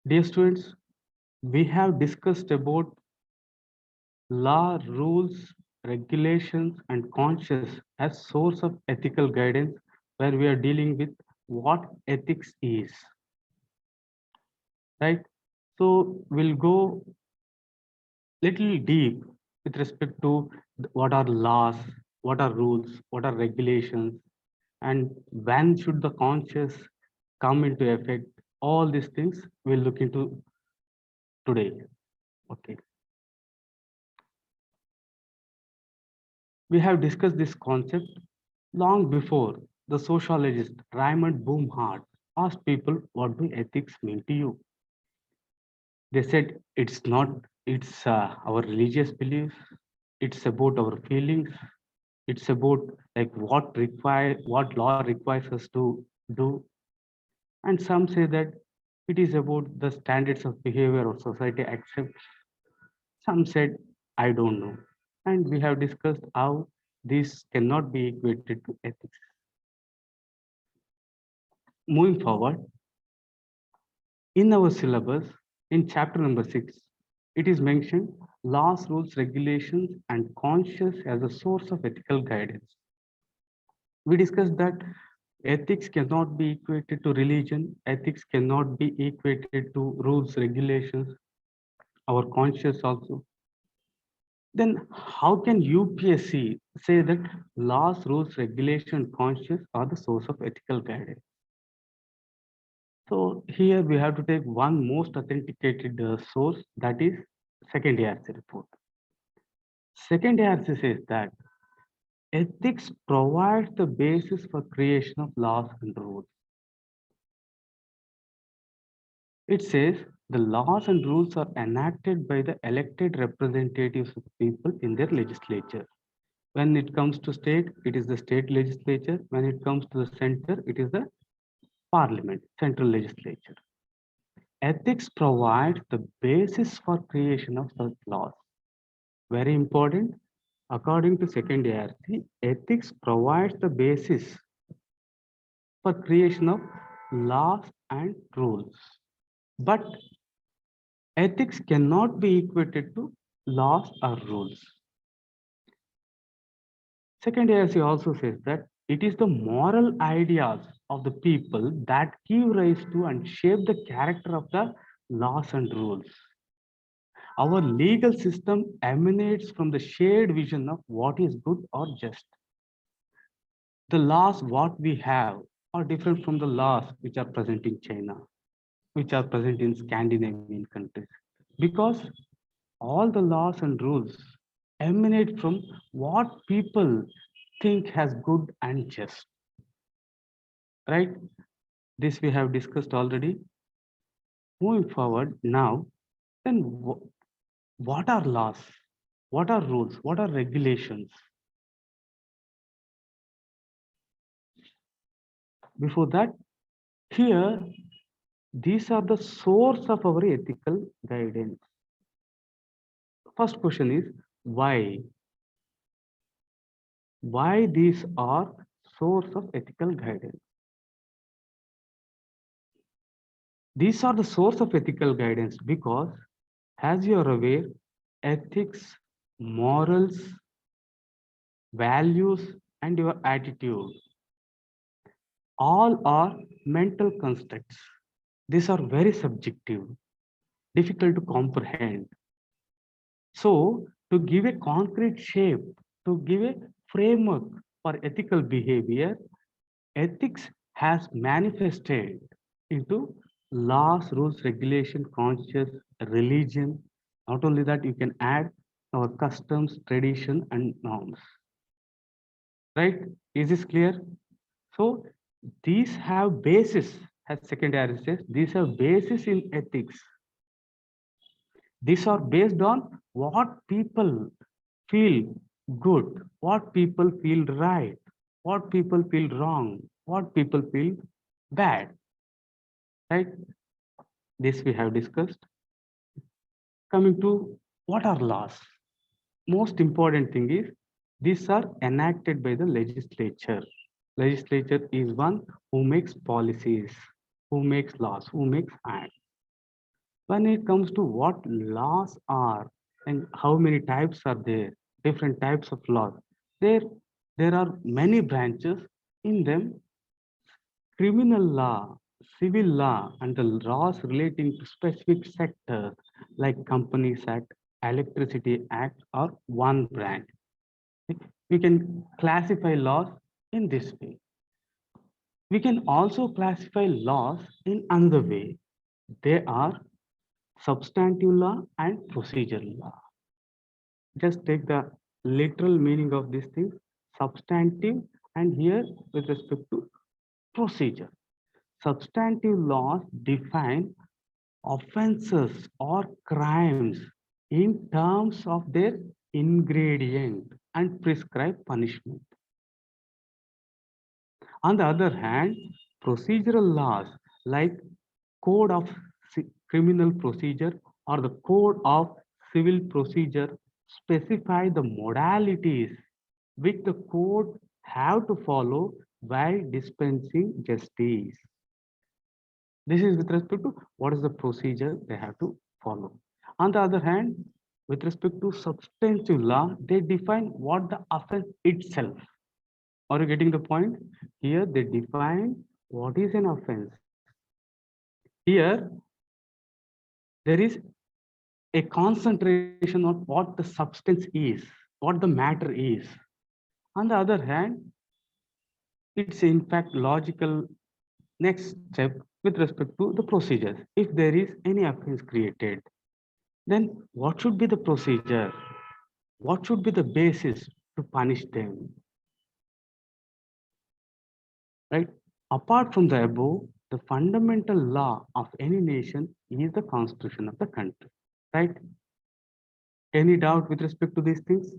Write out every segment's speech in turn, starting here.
Dear students, we have discussed about law, rules, regulations, and conscience as source of ethical guidance, where we are dealing with what ethics is, right? So we'll go little deep with respect to what are laws, what are rules, what are regulations, and when should the conscious come into effect. All these things we'll look into today. Okay. We have discussed this concept long before the sociologist Raymond Boomhart asked people, what do ethics mean to you? They said it's not, it's our religious beliefs, it's about our feelings, it's about like what law requires us to do. And some say that it is about the standards of behavior or society accepts. Some said, I don't know. And we have discussed how this cannot be equated to ethics. Moving forward, in our syllabus, in chapter number 6, it is mentioned laws, rules, regulations, and conscience as a source of ethical guidance. We discussed that ethics cannot be equated to religion, ethics cannot be equated to rules, regulations, our conscience also. Then how can UPSC say that laws, rules, regulation, conscience are the source of ethical guidance? So here we have to take one most authenticated source, that is second ARC report. Second ARC says that ethics provides the basis for creation of laws and rules. It says the laws and rules are enacted by the elected representatives of people in their legislature. When it comes to state, it is the state legislature. When it comes to the center, it is the parliament, central legislature. Ethics provides the basis for creation of such laws. Very important. According to second ARC, ethics provides the basis for creation of laws and rules. But ethics cannot be equated to laws or rules. Second ARC also says that it is the moral ideas of the people that give rise to and shape the character of the laws and rules. Our legal system emanates from the shared vision of what is good or just. The laws what we have are different from the laws which are present in China, which are present in Scandinavian countries, because all the laws and rules emanate from what people think has good and just, right? This we have discussed already. Moving forward now, then what are laws? What are rules? What are regulations? Before that, here, these are the source of our ethical guidance. First question is why? Why these are source of ethical guidance? These are the source of ethical guidance because, as you are aware, ethics, morals, values, and your attitude all are mental constructs. These are very subjective, difficult to comprehend. So, to give a concrete shape, to give a framework for ethical behavior, ethics has manifested into laws, rules, regulation, conscience, religion. Not only that, you can add our customs, tradition, and norms. Right? Is this clear? So these have basis, as second ARC says, these have basis in ethics. These are based on what people feel good, what people feel right, what people feel wrong, what people feel bad, right? This we have discussed. Coming to what are laws? Most important thing is these are enacted by the legislature. Legislature is one who makes policies, who makes laws, who makes acts. When it comes to what laws are and how many types are there, different types of laws, there, there are many branches in them: criminal law, civil law, and the laws relating to specific sectors like Companies Act, Electricity Act are one branch. We can classify laws in this way. We can also classify laws in another way. They are substantive law and procedural law. Just take the literal meaning of these things: substantive, and here with respect to procedure. Substantive laws define offenses or crimes in terms of their ingredient and prescribe punishment. On the other hand, procedural laws like Code of Criminal Procedure or the Code of Civil Procedure specify the modalities which the court have to follow while dispensing justice. This is with respect to what is the procedure they have to follow. On the other hand, with respect to substantive law, they define what the offense itself. Are you getting the point? Here they define what is an offense. Here there is a concentration on what the substance is, what the matter is. On the other hand, it's in fact logical next step with respect to the procedures. If there is any offense created, then what should be the procedure? What should be the basis to punish them? Right? Apart from the above, the fundamental law of any nation is the constitution of the country. Right? Any doubt with respect to these things?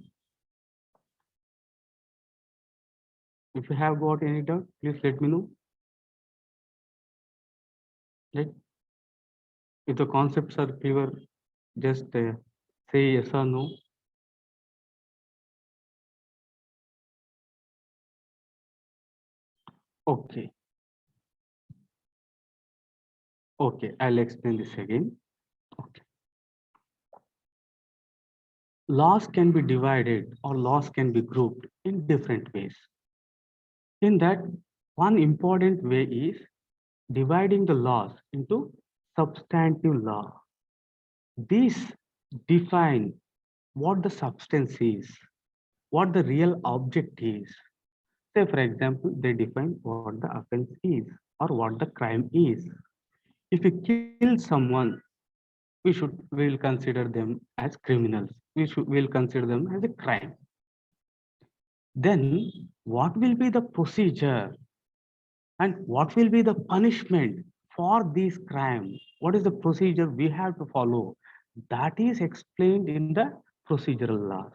If you have got any doubt, please let me know. Right? If the concepts are clear, just say yes or no. Okay. Okay, I'll explain this again. Okay. Laws can be divided or laws can be grouped in different ways. In that, one important way is dividing the laws into substantive law. These define what the substance is, what the real object is. Say, for example, they define what the offense is or what the crime is. If you kill someone, we'll consider them as criminals. We'll consider them as a crime. Then what will be the procedure and what will be the punishment for these crimes? What is the procedure we have to follow? That is explained in the procedural laws.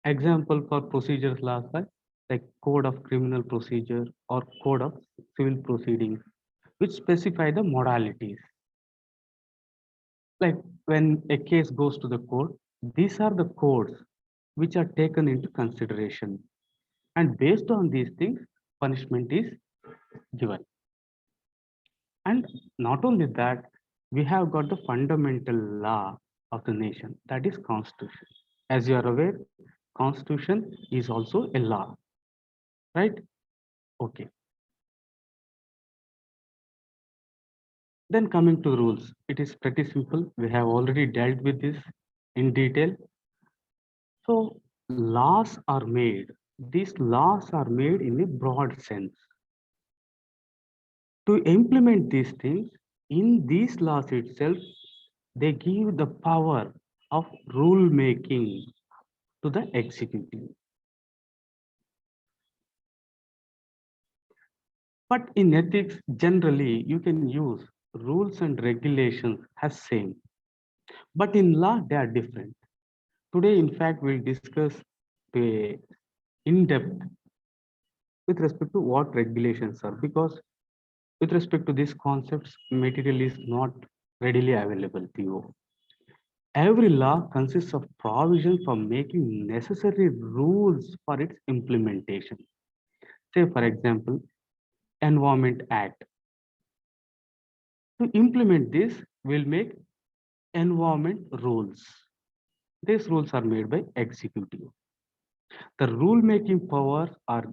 Example for procedural laws are like Code of Criminal Procedure or Code of Civil Proceedings, which specify the modalities. Like when a case goes to the court, these are the codes which are taken into consideration. And based on these things, punishment is given. And not only that, we have got the fundamental law of the nation, that is Constitution. As you are aware, Constitution is also a law, right? Okay. Then coming to rules, it is pretty simple. We have already dealt with this in detail. So laws are made. These laws are made in a broad sense. To implement these things, in these laws itself, they give the power of rule making to the executive. But in ethics, generally, you can use rules and regulations as same. But in law, they are different. Today, in fact, we'll discuss in depth with respect to what regulations are, because with respect to these concepts, material is not readily available to you. Every law consists of provisions for making necessary rules for its implementation. Say, for example, Environment Act. To implement this, we'll make environment rules. These rules are made by executive. The rule making powers are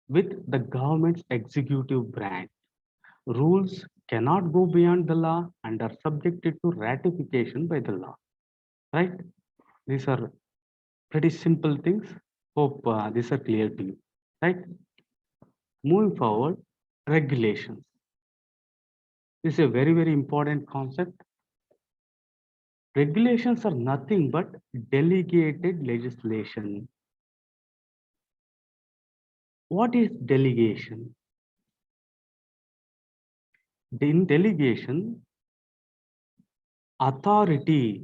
with the government's executive branch. Rules cannot go beyond the law and are subjected to ratification by the law. Right? These are pretty simple things. Hope these are clear to you. Right? Moving forward, regulations. This is a very, very important concept. Regulations are nothing but delegated legislation. What is delegation? In delegation, authority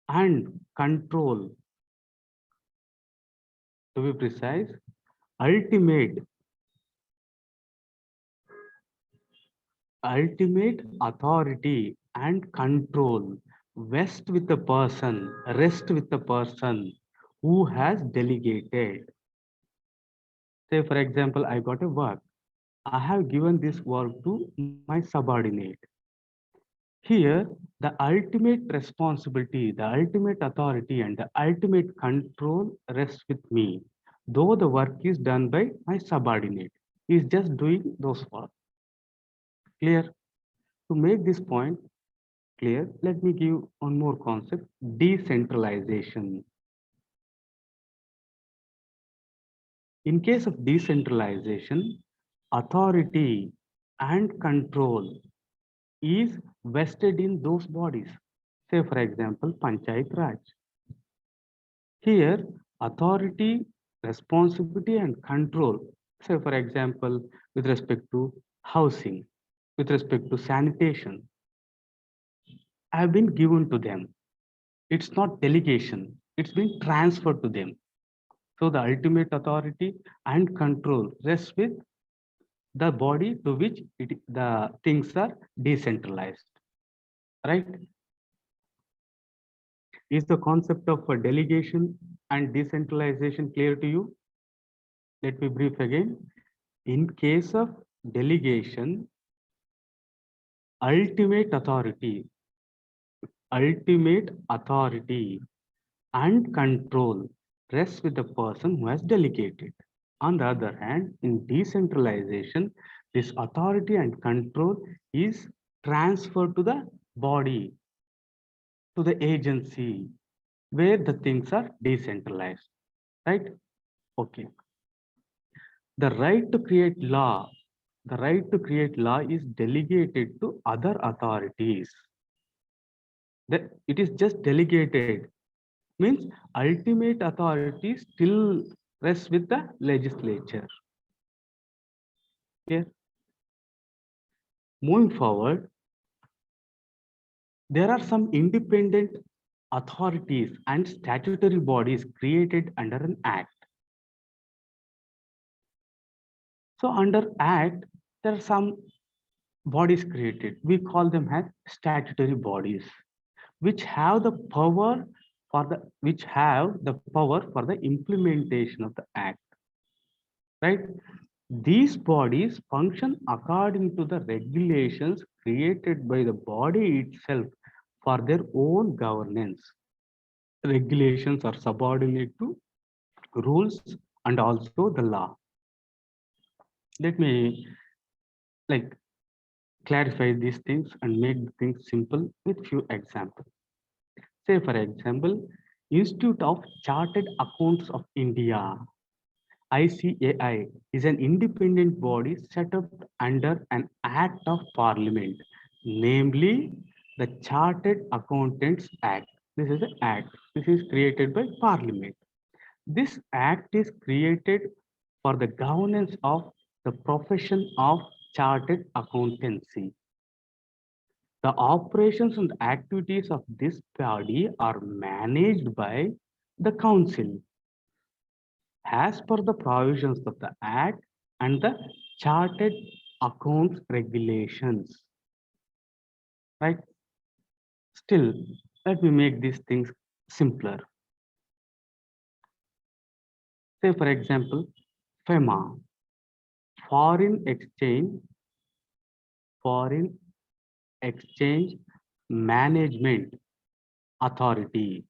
and control, to be precise, ultimate authority and control rest with the person who has delegated. Say, for example, I got a work. I have given this work to my subordinate. Here, the ultimate responsibility, the ultimate authority, and the ultimate control rests with me, though the work is done by my subordinate. He is just doing those work. Clear? To make this point clear, let me give one more concept, decentralization. In case of decentralization, authority and control is vested in those bodies. Say, for example, Panchayat Raj. Here, authority, responsibility, and control, say, for example, with respect to housing, with respect to sanitation, have been given to them. It's not delegation, it's been transferred to them. So the ultimate authority and control rests with the body to which the things are decentralized. Right? Is the concept of a delegation and decentralization clear to you? Let me brief again. In case of delegation, ultimate authority, ultimate authority and control rests with the person who has delegated. On the other hand, in decentralization, this authority and control is transferred to the body, to the agency, where the things are decentralized. Right? Okay. The right to create law, the right to create law is delegated to other authorities. That it is just delegated means ultimate authority still rests with the legislature. Okay. Moving forward, there are some independent authorities and statutory bodies created under an act. So under act, there are some bodies created. We call them as statutory bodies, which have the power for the implementation of the act. Right? These bodies function according to the regulations created by the body itself for their own governance. Regulations are subordinate to rules and also the law. Let me like clarify these things and make things simple with few examples. Say, for example, Institute of Chartered Accounts of India, ICAI, is an independent body set up under an Act of Parliament, namely the Chartered Accountants Act. This is the act. This is created by Parliament. This act is created for the governance of the profession of chartered accountancy. The operations and activities of this body are managed by the council as per the provisions of the Act and the Chartered Accounts Regulations. Right? Still, let me make these things simpler. Say, for example, FEMA, Foreign Exchange management authority.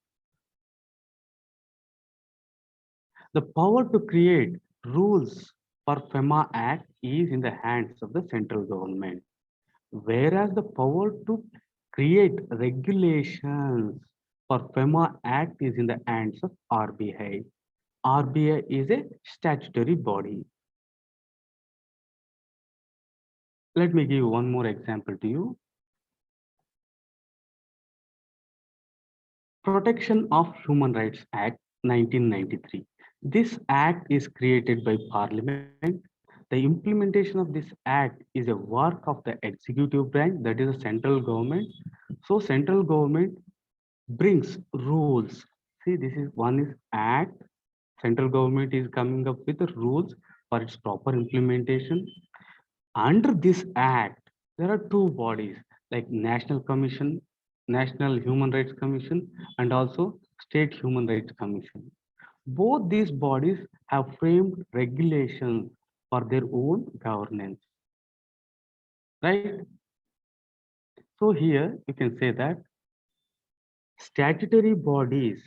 The power to create rules for FEMA Act is in the hands of the central government, whereas the power to create regulations for FEMA Act is in the hands of RBI. RBI is a statutory body. Let me give one more example to you. Protection of Human Rights Act 1993. This act is created by Parliament. The implementation of this act is a work of the executive branch, that is the central government. So central government brings rules. See, this is one is act. Central government is coming up with the rules for its proper implementation. Under this act, there are two bodies like National Commission, National Human Rights Commission, and also State Human Rights Commission. Both these bodies have framed regulations for their own governance, right? So here you can say that statutory bodies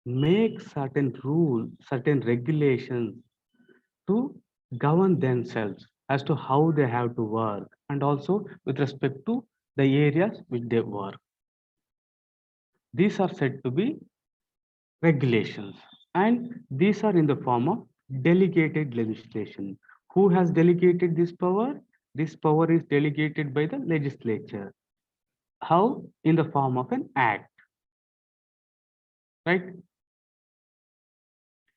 make certain rules, certain regulations to govern themselves as to how they have to work and also with respect to the areas which they work. These are said to be regulations, and these are in the form of delegated legislation. Who has delegated this power? This power is delegated by the legislature. How? In the form of an act, right?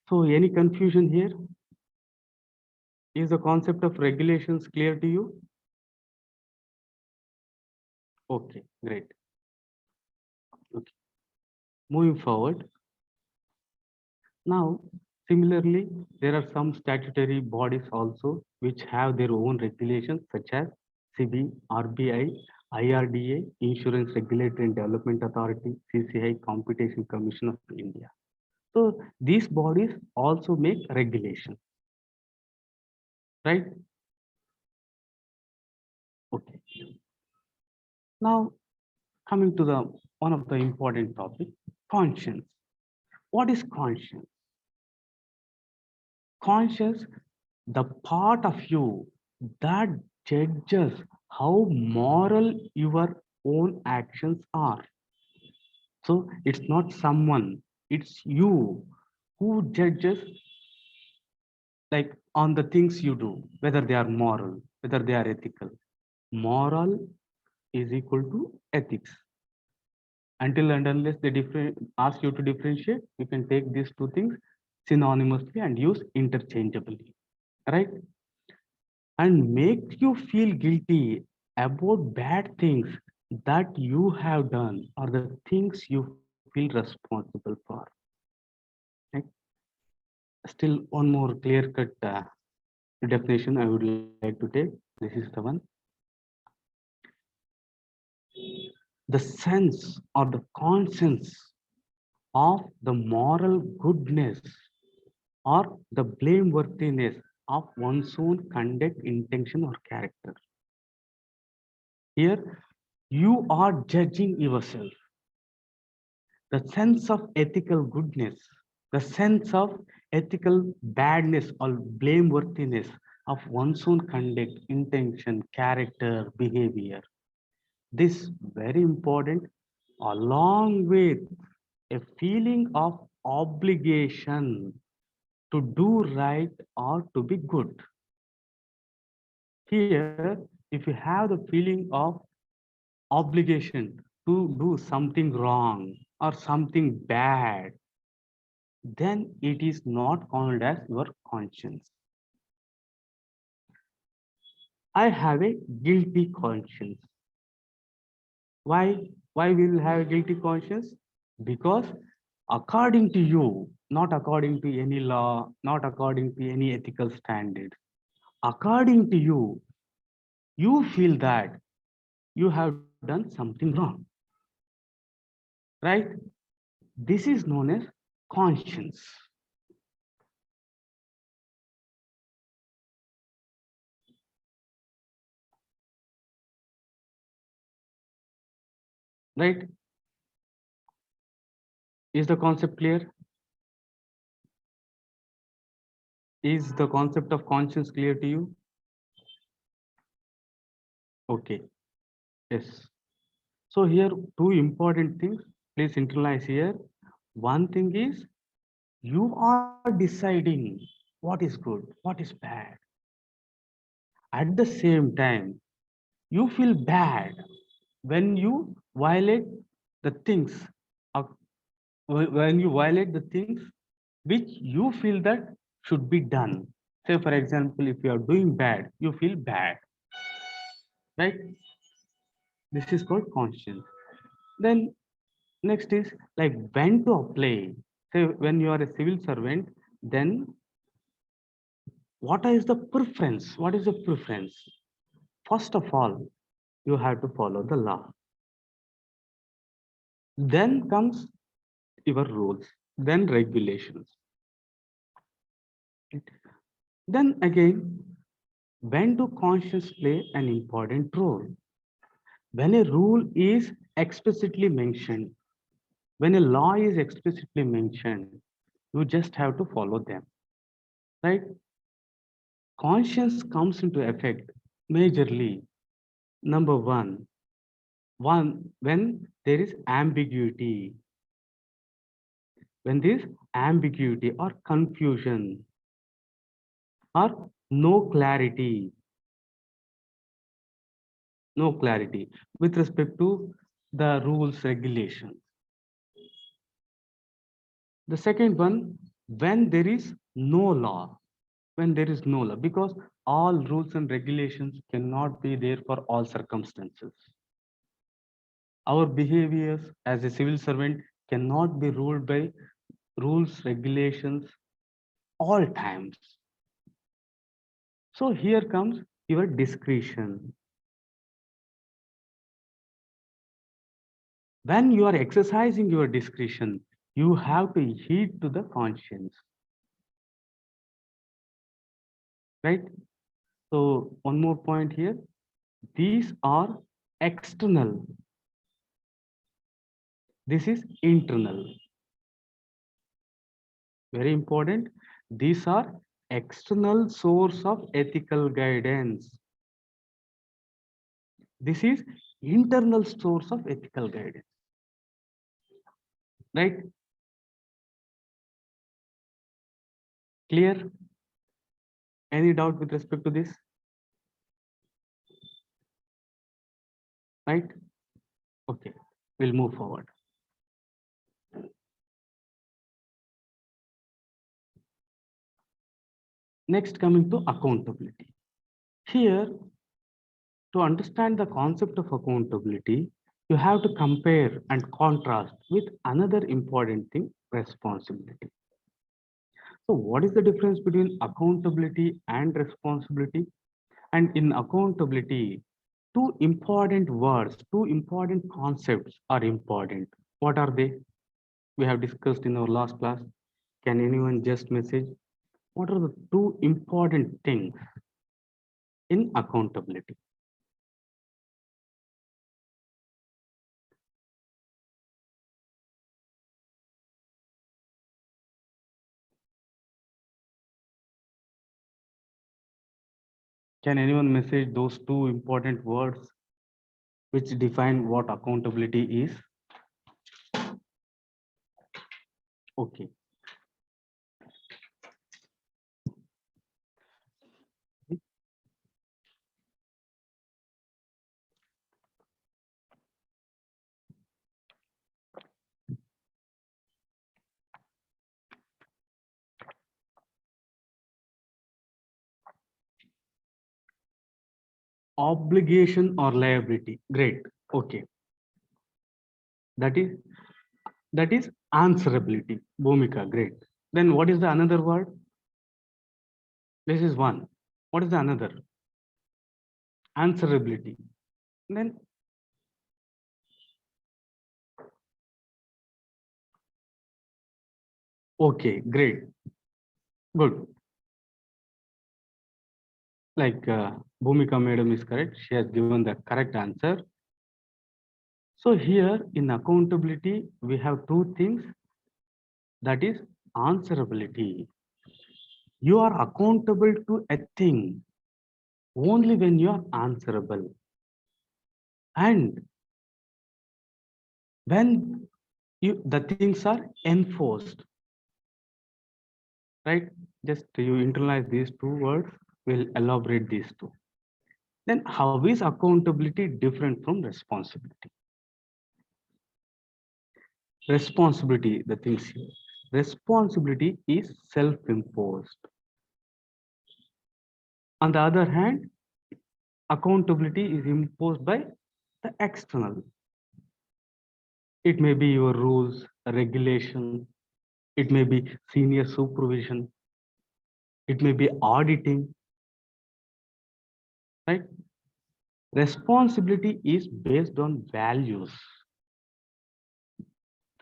So any confusion here? Is the concept of regulations clear to you? Okay, great. Okay. Moving forward. Now, similarly, there are some statutory bodies also which have their own regulations such as SEBI, RBI, IRDA, Insurance Regulatory and Development Authority, CCI, Competition Commission of India. So these bodies also make regulations, right? Okay. Now, coming to the one of the important topic, conscience. What is conscience? Conscience, the part of you that judges how moral your own actions are. So it's not someone, it's you who judges like on the things you do, whether they are moral, whether they are ethical. Moral is equal to ethics. Until and unless they ask you to differentiate, you can take these two things synonymously and use interchangeably, right? And make you feel guilty about bad things that you have done or the things you feel responsible for. Right? Still, one more clear cut definition I would like to take. This is the one. The sense or the conscience of the moral goodness or the blameworthiness of one's own conduct, intention, or character. Here, you are judging yourself. The sense of ethical goodness, the sense of ethical badness or blameworthiness of one's own conduct, intention, character, behavior. This very important, along with a feeling of obligation to do right or to be good. Here, if you have the feeling of obligation to do something wrong or something bad, then it is not called as your conscience. I have a guilty conscience. Why? Why we will have a guilty conscience? Because according to you, not according to any law, not according to any ethical standard, according to you, you feel that you have done something wrong, right? This is known as conscience. right? Is the concept clear? Is the concept of conscience clear to you? Okay, yes. So here, two important things, please internalize here. One thing is you are deciding what is good, what is bad. At the same time, you feel bad when you violate the things of, when you violate the things which you feel that should be done. Say, for example, if you are doing bad, you feel bad, right? This is called conscience. Then next is like when to apply. Say, when you are a civil servant, then what is the preference? What is the preference? First of all, you have to follow the law. Then comes your rules, then regulations. Then again, when do conscience play an important role? When a rule is explicitly mentioned, when a law is explicitly mentioned, you just have to follow them, right? Conscience comes into effect majorly. Number one when there is ambiguity, when there is ambiguity or confusion or no clarity with respect to the rules regulations. The second one, when there is no law, when there is no law, because all rules and regulations cannot be there for all circumstances. Our behaviors as a civil servant cannot be ruled by rules, regulations, all times. So here comes your discretion. When you are exercising your discretion, you have to heed to the conscience, right? So one more point here. These are external. This is internal. Very important. These are external source of ethical guidance. This is internal source of ethical guidance, right? Clear? Any doubt with respect to this, right? Okay, we'll move forward. Next, coming to accountability. Here, to understand the concept of accountability, you have to compare and contrast with another important thing, responsibility. So what is the difference between accountability and responsibility? And in accountability, two important words, two important concepts are important. What are they? We have discussed in our last class. Can anyone just message? What are the two important things in accountability? Can anyone message those two important words which define what accountability is? Okay. Obligation or liability. Great. Okay. That is that is answerability. Bhumika. Great. Then what is the another word? This is one. What is the another? Answerability. Then okay, great. Good. Like Bhumika madam is correct. She has given the correct answer. So here in accountability, we have two things, that is answerability. You are accountable to a thing only when you are answerable. And when the things are enforced, right? Just you internalize these two words, we'll elaborate these two. Then how is accountability different from responsibility? Responsibility, the things here. Responsibility is self-imposed. On the other hand, accountability is imposed by the external. It may be your rules, regulation, it may be senior supervision, it may be auditing, right? Responsibility is based on values.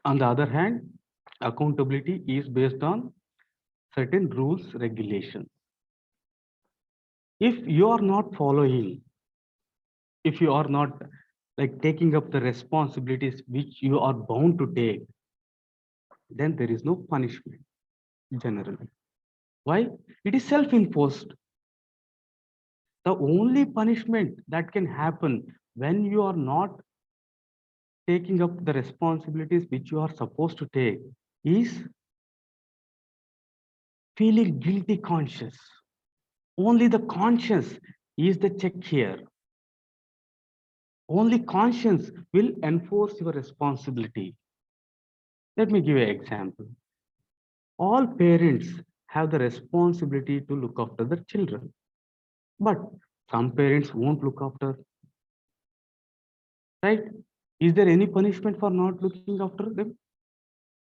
On the other hand, accountability is based on certain rules, regulations. If you are not following, if you are not like taking up the responsibilities which you are bound to take, then there is no punishment generally. Why? It is self-imposed. The only punishment that can happen when you are not taking up the responsibilities which you are supposed to take is feeling guilty conscious. Only the conscience is the check here. Only conscience will enforce your responsibility. Let me give you an example. All parents have the responsibility to look after their children, but some parents won't look after, right? Is there any punishment for not looking after them?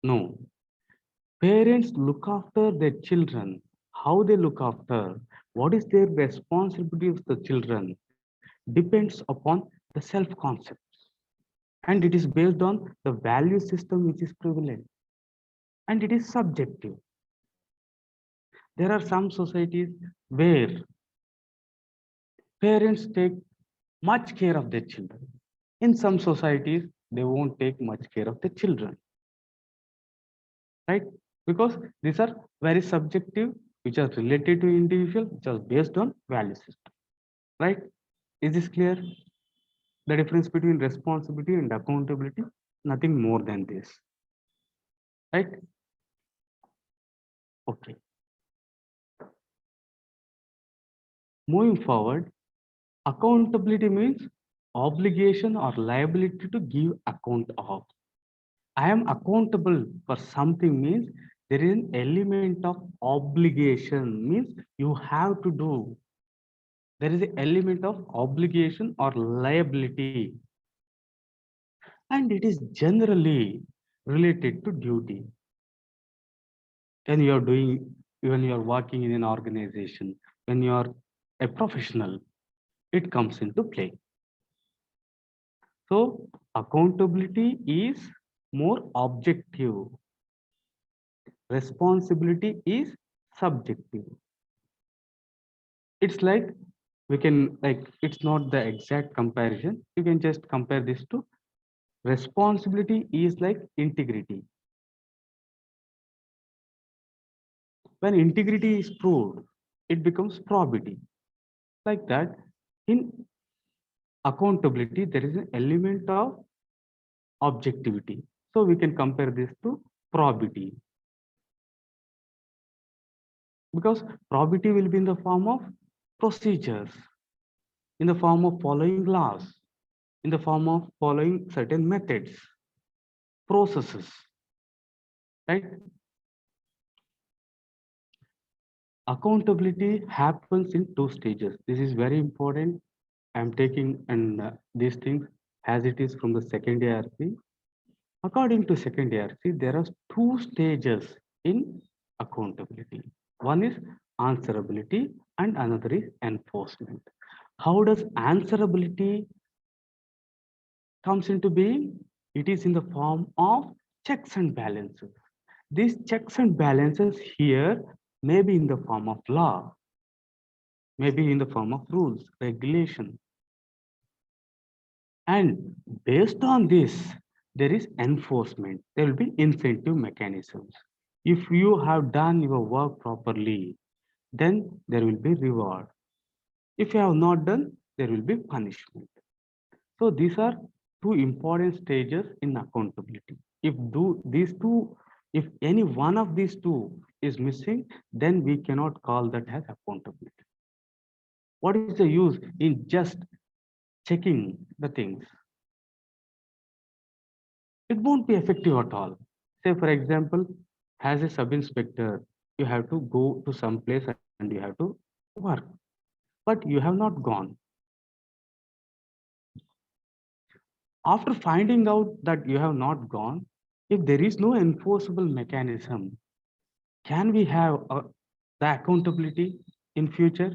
No. Parents look after their children. How they look after, what is their responsibility of the children depends upon the self-concept. And it is based on the value system which is prevalent. And it is subjective. There are some societies where parents take much care of their children. In some societies, they won't take much care of the children, right? Because these are very subjective, which are related to individual, which are based on value system, right? Is this clear? The difference between responsibility and accountability, nothing more than this, right? Okay. Moving forward, accountability means obligation or liability to give account of. I am accountable for something means there is an element of obligation, means you have to do. There is an element of obligation or liability, and it is generally related to duty. When you are doing, when you are working in an organization, when you are a professional, it comes into play. So accountability is more objective. Responsibility is subjective. It's like we can like it's not the exact comparison. You can just compare this to responsibility is like integrity. When integrity is proved, it becomes probity. Like that, in accountability, there is an element of objectivity. So we can compare this to probity. Because probity will be in the form of procedures, in the form of following laws, in the form of following certain methods, processes, right? Accountability happens in two stages. This is very important. I'm taking and these things as it is from the second ARC. According to second ARC, there are two stages in accountability. One is answerability and another is enforcement. How does answerability comes into being? It is in the form of checks and balances. These checks and balances here may be in the form of law, maybe in the form of rules, regulation. And based on this, there is enforcement. There will be incentive mechanisms. If you have done your work properly, then there will be reward. If you have not done, there will be punishment. So these are two important stages in accountability. If any one of these two is missing, then we cannot call that as accountability. What is the use in just checking the things? It won't be effective at all. Say, for example, as a sub-inspector, you have to go to some place and you have to work, but you have not gone. After finding out that you have not gone, if there is no enforceable mechanism, can we have the accountability in future?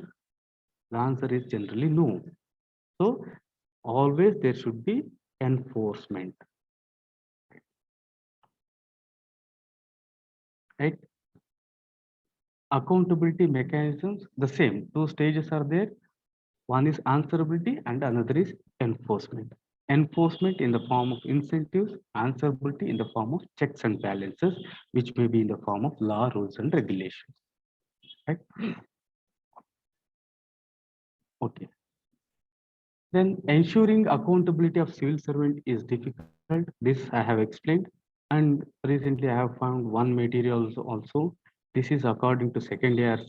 The answer is generally no. So always there should be enforcement, right? Accountability mechanisms, the same. Two stages are there. One is answerability and another is enforcement. Enforcement in the form of incentives, answerability in the form of checks and balances, which may be in the form of law, rules, and regulations. Right? Okay. Then ensuring accountability of civil servant is difficult. This I have explained. And recently I have found one material also. This is according to second ARC.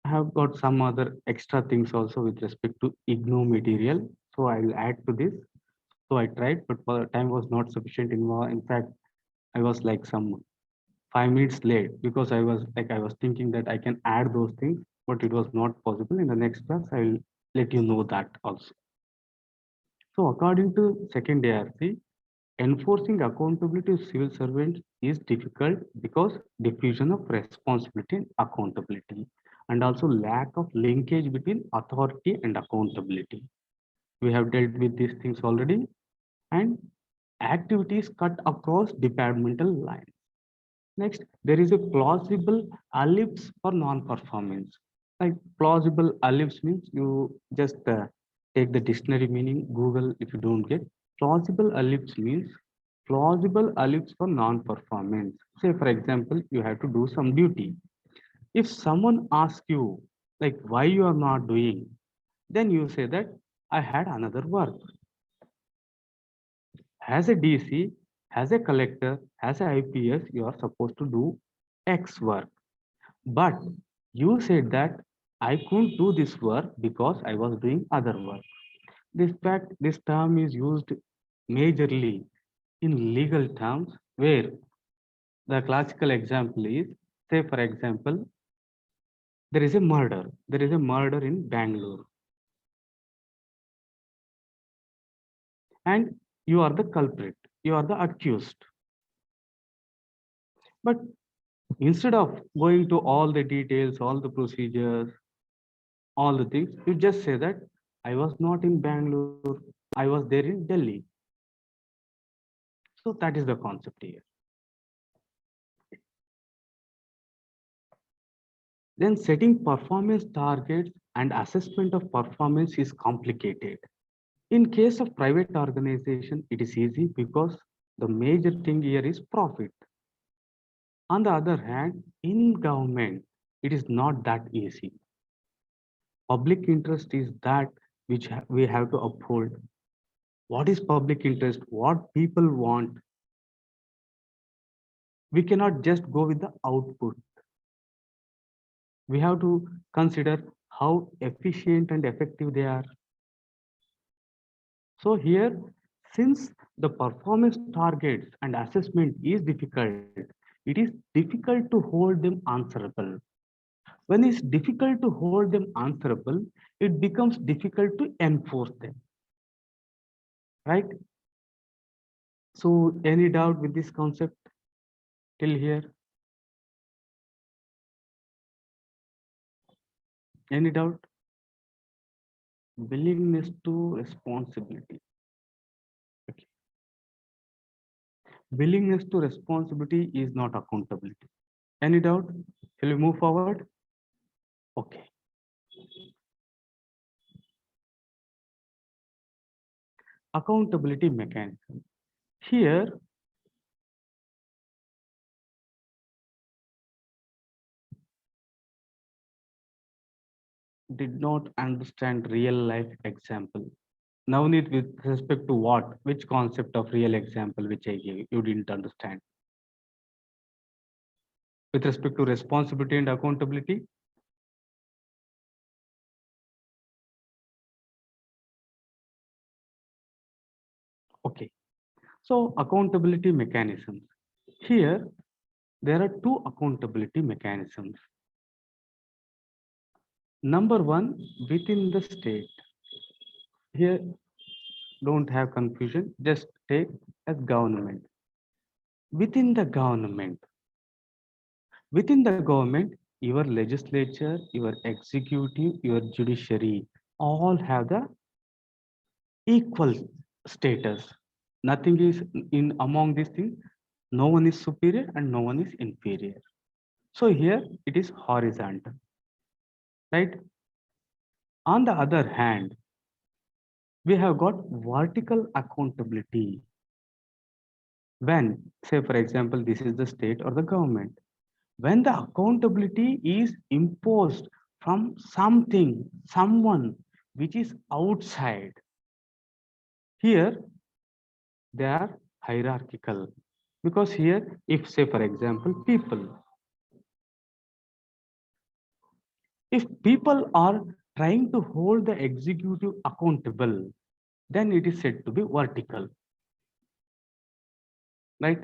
I have got some other extra things also with respect to IGNO material. So I will add to this. So I tried, but time was not sufficient. In fact, I was like some 5 minutes late because I was thinking that I can add those things, but it was not possible. In the next class, I will let you know that also. So according to second ARC, enforcing accountability to civil servants is difficult because diffusion of responsibility and accountability, and also lack of linkage between authority and accountability. We have dealt with these things already, and activities cut across departmental lines. Next, there is a plausible ellipse for non-performance. Like plausible ellipse means you just take the dictionary meaning, Google if you don't get. Plausible ellipse means plausible ellipse for non-performance. Say, for example, you have to do some duty. If someone asks you, like, why you are not doing, then you say that I had another work. As a DC, as a collector, as a IPS, you are supposed to do X work. But you said that I couldn't do this work because I was doing other work. This term is used majorly in legal terms where the classical example is, say for example, there is a murder. There is a murder in Bangalore. And you are the culprit. You are the accused. But instead of going to all the details, all the procedures, all the things, you just say that I was not in Bangalore, I was there in Delhi. So that is the concept here. Then setting performance targets and assessment of performance is complicated. In case of private organization, it is easy because the major thing here is profit. On the other hand, in government, it is not that easy. Public interest is that which we have to uphold. What is public interest? What people want? We cannot just go with the output. We have to consider how efficient and effective they are. So here, since the performance targets and assessment is difficult, it is difficult to hold them answerable. When it's difficult to hold them answerable, it becomes difficult to enforce them, right? So any doubt with this concept till here? Any doubt? Willingness to responsibility. Okay. Willingness to responsibility is not accountability. Any doubt? Shall we move forward? Okay. accountability mechanism. Here, did not understand real life example. Navneet, with respect to what? Which concept of real example which I gave? You didn't understand. With respect to responsibility and accountability? Okay. So accountability mechanisms. Here, there are two accountability mechanisms. Number one, within the state. Here, don't have confusion, just take as government. Within the government, within the government, your legislature, your executive, your judiciary, all have the equal status. Nothing is in among these things. No one is superior and no one is inferior. So here it is horizontal, right? On the other hand, we have got vertical accountability. When, say, for example, this is the state or the government, when the accountability is imposed from something, someone which is outside, here they are hierarchical. Because here, if, say, for example, if people are trying to hold the executive accountable, then it is said to be vertical, right?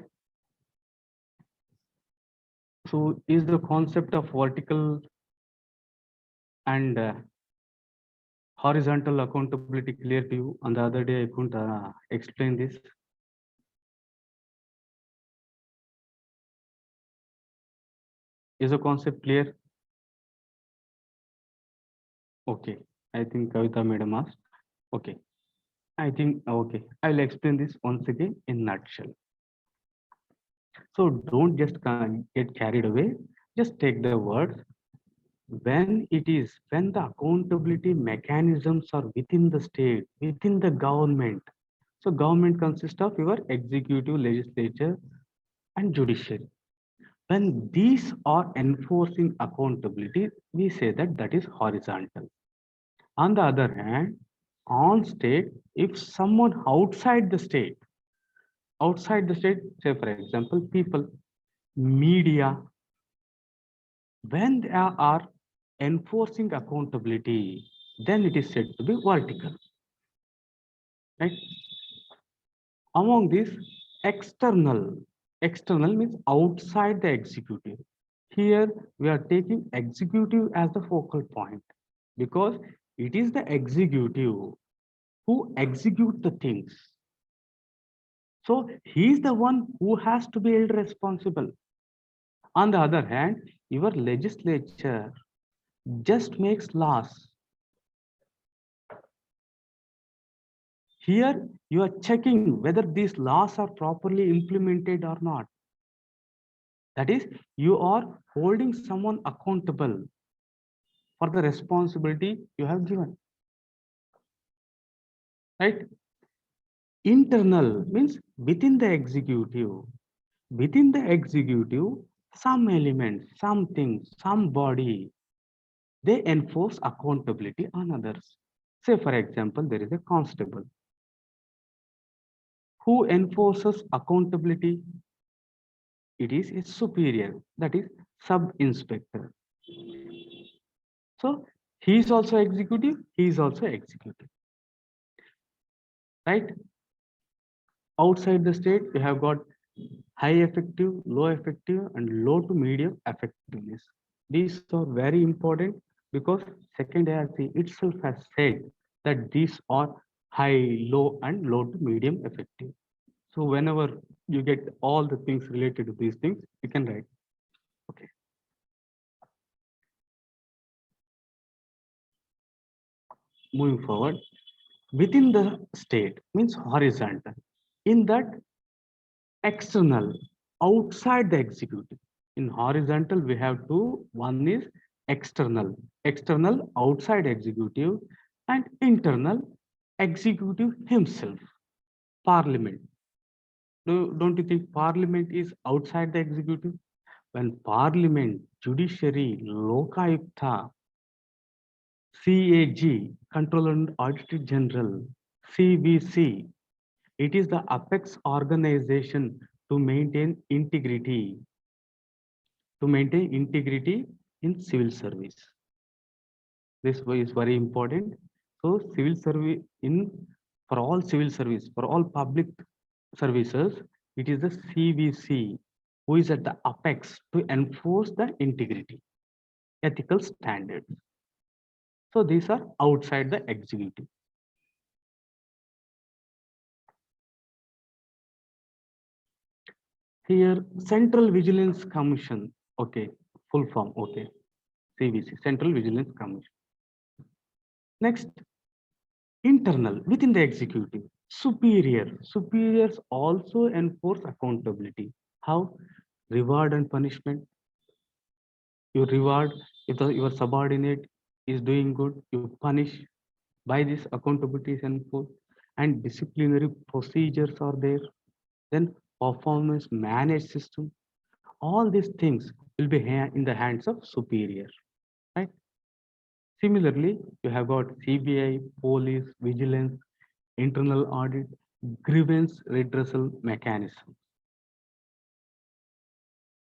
So is the concept of vertical and horizontal accountability clear to you? On the other day, I couldn't explain this. Is the concept clear? Okay. I think Kavita madam asked. Okay. I think, okay. I will explain this once again in nutshell. So don't just get carried away. Just take the words. When the accountability mechanisms are within the state, within the government. So government consists of your executive, legislature, and judiciary. When these are enforcing accountability, we say that that is horizontal. On the other hand, on state, if someone outside the state, say for example, people, media, when they are enforcing accountability, then it is said to be vertical, right? Among these, external means outside the executive. Here we are taking executive as the focal point because it is the executive who execute the things. So he is the one who has to be held responsible. On the other hand, your legislature just makes laws. Here you are checking whether these laws are properly implemented or not. That is, you are holding someone accountable for the responsibility you have given. Right? Internal means within the executive. Within the executive, some elements, something, somebody, they enforce accountability on others. Say, for example, there is a constable. Who enforces accountability? It is a superior, that is sub-inspector. So he is also executive, he is also executive, right? Outside the state, we have got high effective, low effective, and low to medium effectiveness. These are very important because second ARC itself has said that these are high, low, and low to medium effective. So whenever you get all the things related to these things, you can write. Okay. Moving forward, within the state means horizontal. In that external, outside the executive. In horizontal, we have two. One is external outside executive, and internal executive himself. Parliament. Don't you think Parliament is outside the executive? When Parliament, Judiciary, Lokayukta, CAG, Controller and Auditor General, CVC, it is the apex organization to maintain integrity in civil service. This is very important. So civil service for all civil service, for all public services, it is the CVC who is at the apex to enforce the integrity, ethical standards. So these are outside the executive. Here, Central Vigilance Commission, okay, full form, okay, CVC, Central Vigilance Commission. Next, internal, within the executive, superiors also enforce accountability. How? Reward and punishment. You reward if your subordinate is doing good, you punish. By this accountability is enforced, and disciplinary procedures are there. Then performance managed system. All these things will be in the hands of superior, right? Similarly, you have got CBI, police, vigilance, internal audit, grievance redressal mechanism.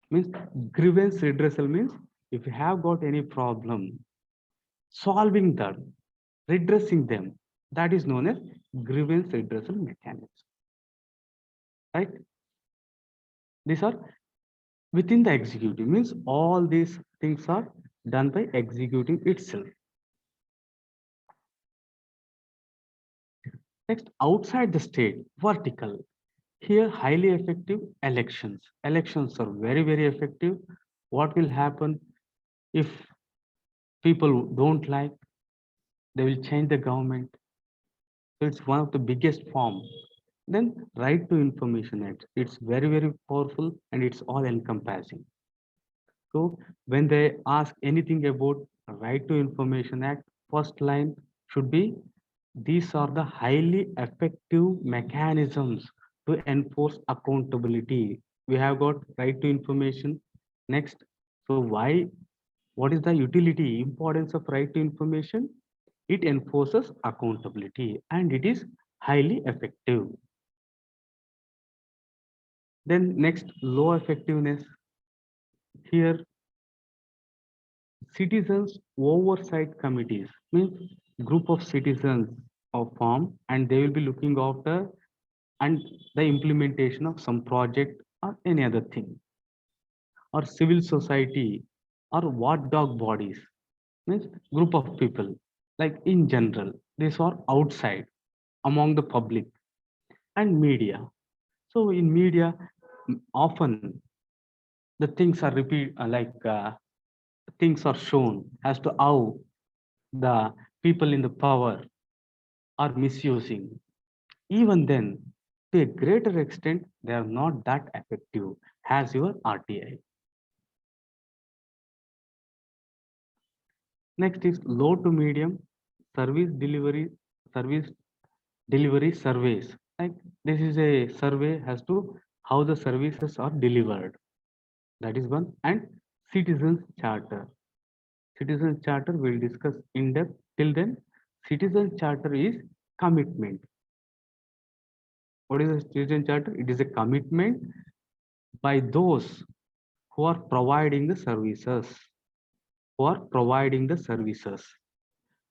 Means grievance redressal means if you have got any problem, solving them, redressing them, that is known as grievance redressal mechanism. Right? These are within the executive, means all these things are done by executive itself. Next, outside the state, vertical. Here, highly effective elections. Elections are very, very effective. What will happen if people don't like? They will change the government. So it's one of the biggest form. Then Right to Information Act. It's very, very powerful and it's all encompassing. So when they ask anything about Right to Information Act, first line should be, these are the highly effective mechanisms to enforce accountability. We have got right to information. Next, so what is the utility, importance of right to information? It enforces accountability and it is highly effective. Then next, low effectiveness. Here, citizens oversight committees means group of citizens are formed and they will be looking after and the implementation of some project or any other thing. Or civil society or watchdog bodies means group of people, like in general these are outside among the public. And media, so in media often the things are things are shown as to how the people in the power are misusing. Even then, to a greater extent, they are not that effective as your RTI. Next is low to medium service delivery, service delivery surveys. Like this is a survey as to how the services are delivered. That is one. And citizens charter. Citizens charter we'll discuss in depth. Till then, citizen charter is commitment. What is a citizen charter? It is a commitment by those who are providing the services,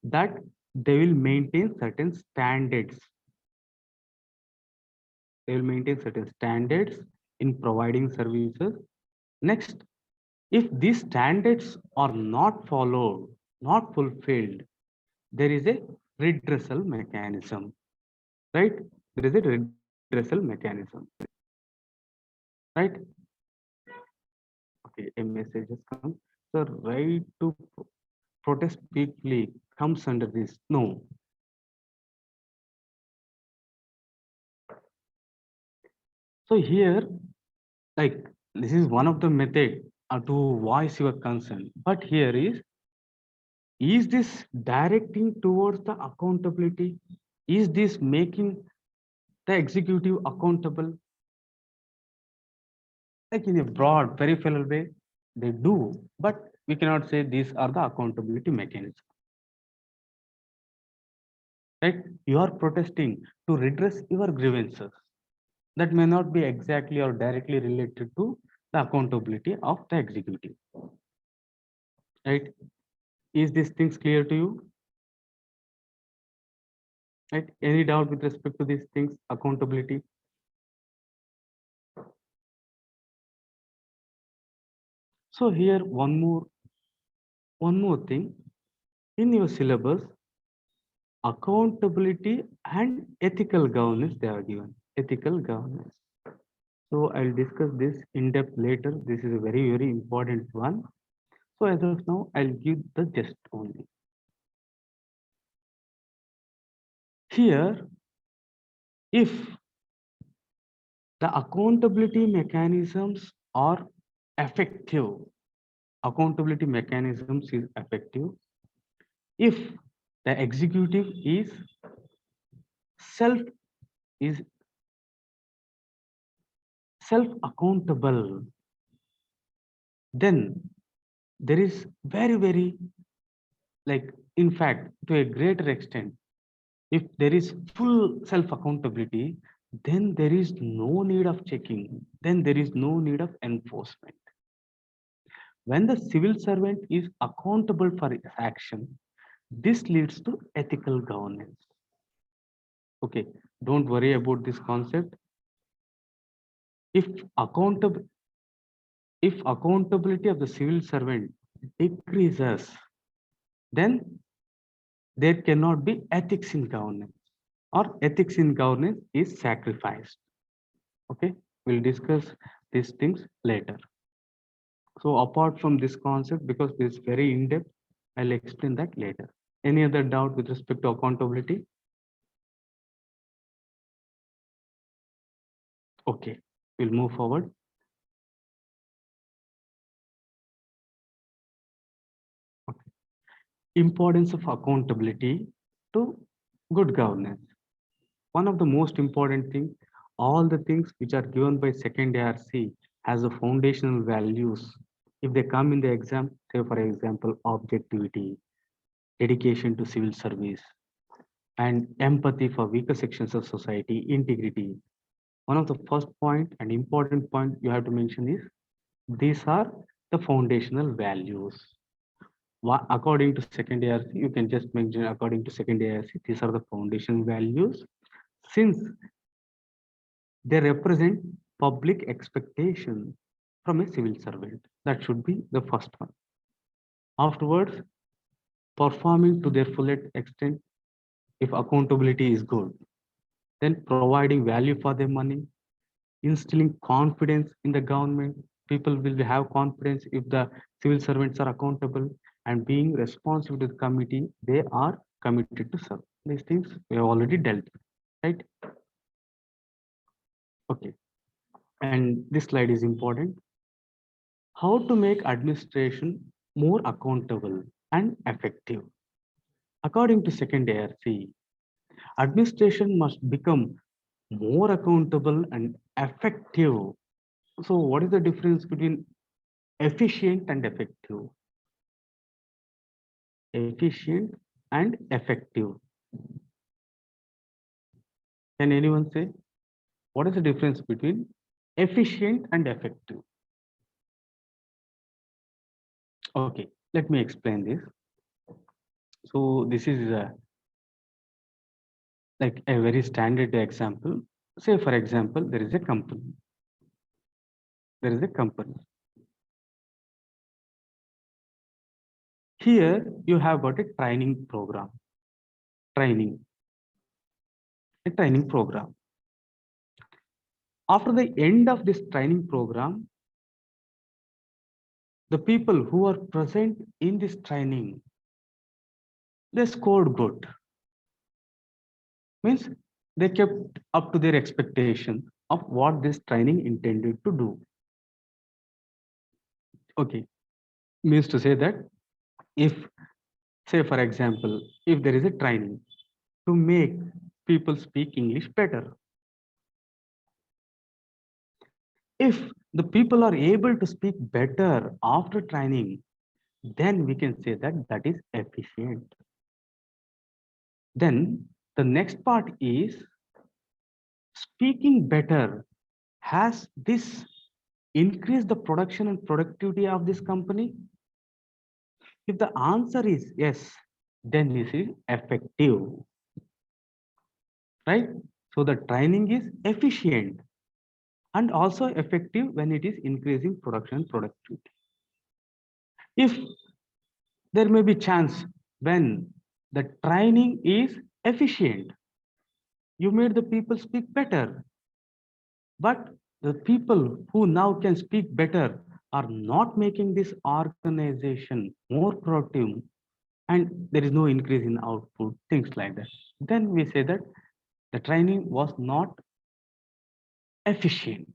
that they will maintain certain standards. They will maintain certain standards in providing services. Next, if these standards are not followed, not fulfilled, there is a redressal mechanism, right? There is a redressal mechanism, right? Okay, a message has come. The right to protest peacefully comes under this. No. So here, like this is one of the method to voice your concern. But here is this directing towards the accountability? Is this making the executive accountable? Like in a broad peripheral way, they do, but we cannot say these are the accountability mechanisms. Right? You are protesting to redress your grievances. That may not be exactly or directly related to the accountability of the executive. Right? Is these things clear to you? Right? Any doubt with respect to these things, accountability? So here one more thing in your syllabus, accountability and ethical governance they are given. Ethical governance. So I'll discuss this in depth later. This is a very important one. So as of now, I'll give the gist only. Here, if the accountability mechanisms are effective, accountability mechanisms is effective if the executive self is self accountable, then there is very like, in fact, to a greater extent, if there is full self accountability, then there is no need of checking, then there is no need of enforcement. When the civil servant is accountable for his action, this leads to ethical governance. Okay, don't worry about this concept. If accountable if accountability of the civil servant decreases, then there cannot be ethics in governance, or ethics in governance is sacrificed. Okay, we'll discuss these things later. So apart from this concept, because this is very in-depth, I'll explain that later. Any other doubt with respect to accountability? Okay, we'll move forward. Okay. Importance of accountability to good governance. One of the most important thing, all the things which are given by second ARC as a foundational values, if they come in the exam, say for example, objectivity, dedication to civil service, and empathy for weaker sections of society, integrity. One of the first point and important point you have to mention is these are the foundational values. According to second ARC, you can just mention according to second ARC, these are the foundation values, since they represent public expectation from a civil servant. That should be the first one. Afterwards, performing to their full extent, if accountability is good, then providing value for their money, instilling confidence in the government. People will have confidence if the civil servants are accountable, and being responsive to the committee, they are committed to serve. These things we have already dealt with, right? Okay, and this slide is important. How to make administration more accountable and effective? According to second ARC, administration must become more accountable and effective. So what is the difference between efficient and effective? Efficient and effective. Can anyone say what is the difference between efficient and effective? Okay, let me explain this. So this is like a very standard example. Say for example, there is a company. There is a company. Here you have got a training program. A training program. After the end of this training program, the people who are present in this training, they scored good. Means they kept up to their expectation of what this training intended to do. Okay, means to say that if, say for example, if there is a training to make people speak English better, If the people are able to speak better after training, then we can say that that is efficient. Then the next part is speaking better. Has this increased the production and productivity of this company? If the answer is yes, then this is effective, right? So the training is efficient and also effective when it is increasing production and productivity. If there may be chance when the training is efficient, you made the people speak better, but the people who now can speak better are not making this organization more productive, and there is no increase in output, things like that. Then we say that the training was not efficient,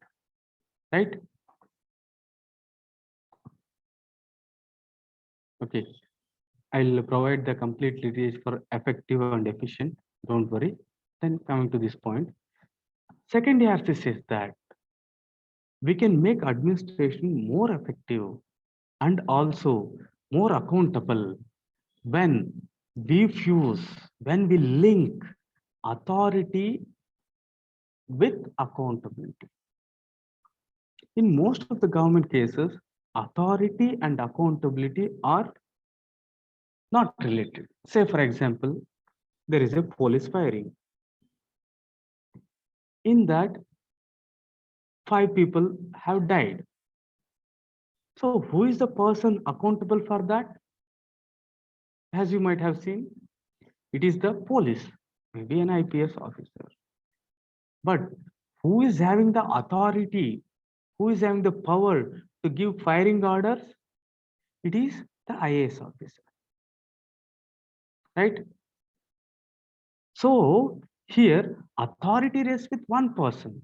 right? Okay, I'll provide the complete lineage for effective and efficient. Don't worry. Then coming to this point, second axis is that we can make administration more effective and also more accountable when we fuse, when we link authority with accountability. In most of the government cases, authority and accountability are not related. Say, for example, there is a police firing. In that, 5 people have died. So, who is the person accountable for that? As you might have seen, it is the police, maybe an IPS officer. But who is having the authority? Who is having the power to give firing orders? It is the IAS officer, right? So here authority rests with one person,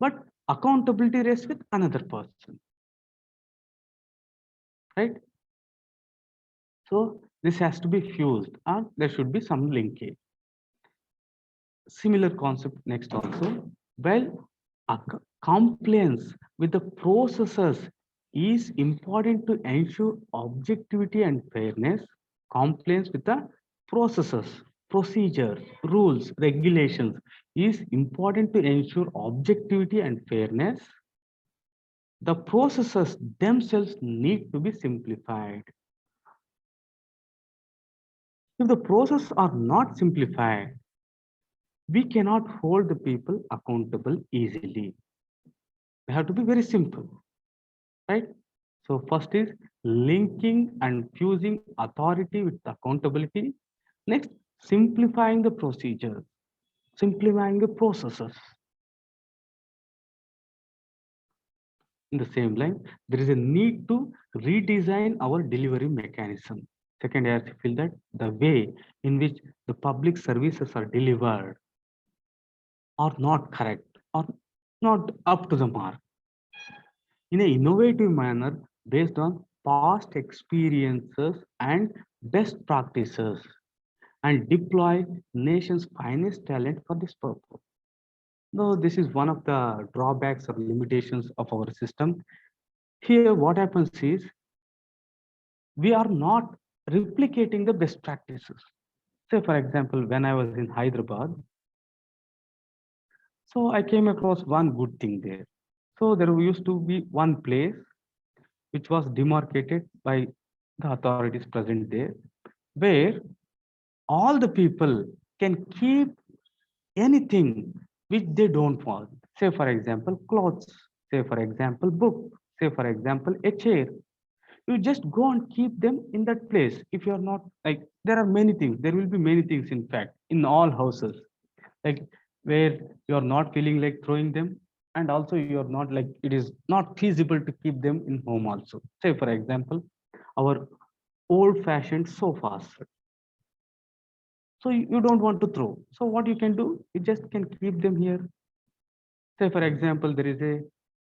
but accountability rests with another person, right? So this has to be fused and there should be some linkage. Similar concept next also. Well, compliance with the processes is important to ensure objectivity and fairness. Compliance with the processes, procedures, rules, regulations is important to ensure objectivity and fairness. The processes themselves need to be simplified. If the processes are not simplified, we cannot hold the people accountable easily. They have to be very simple, right? So first is linking and fusing authority with accountability. Next, simplifying the procedure, simplifying the processes. In the same line, there is a need to redesign our delivery mechanism. Second, I feel that the way in which the public services are delivered are not correct or not up to the mark in an innovative manner based on past experiences and best practices and deploy nation's finest talent for this purpose. No, this is one of the drawbacks or limitations of our system. Here, what happens is we are not replicating the best practices. Say, for example, when I was in Hyderabad, so I came across one good thing there. So there used to be one place which was demarcated by the authorities present there, where all the people can keep anything which they don't want. Say, for example, clothes, say, for example, book, say, for example, a chair. You just go and keep them in that place. If you're not like, there are many things, there will be many things, in fact, in all houses, like where you're not feeling like throwing them, and also you're not like, it is not feasible to keep them in home also. Say, for example, our old fashioned sofas. So you don't want to throw. So what you can do, you just can keep them here. Say, for example, there is a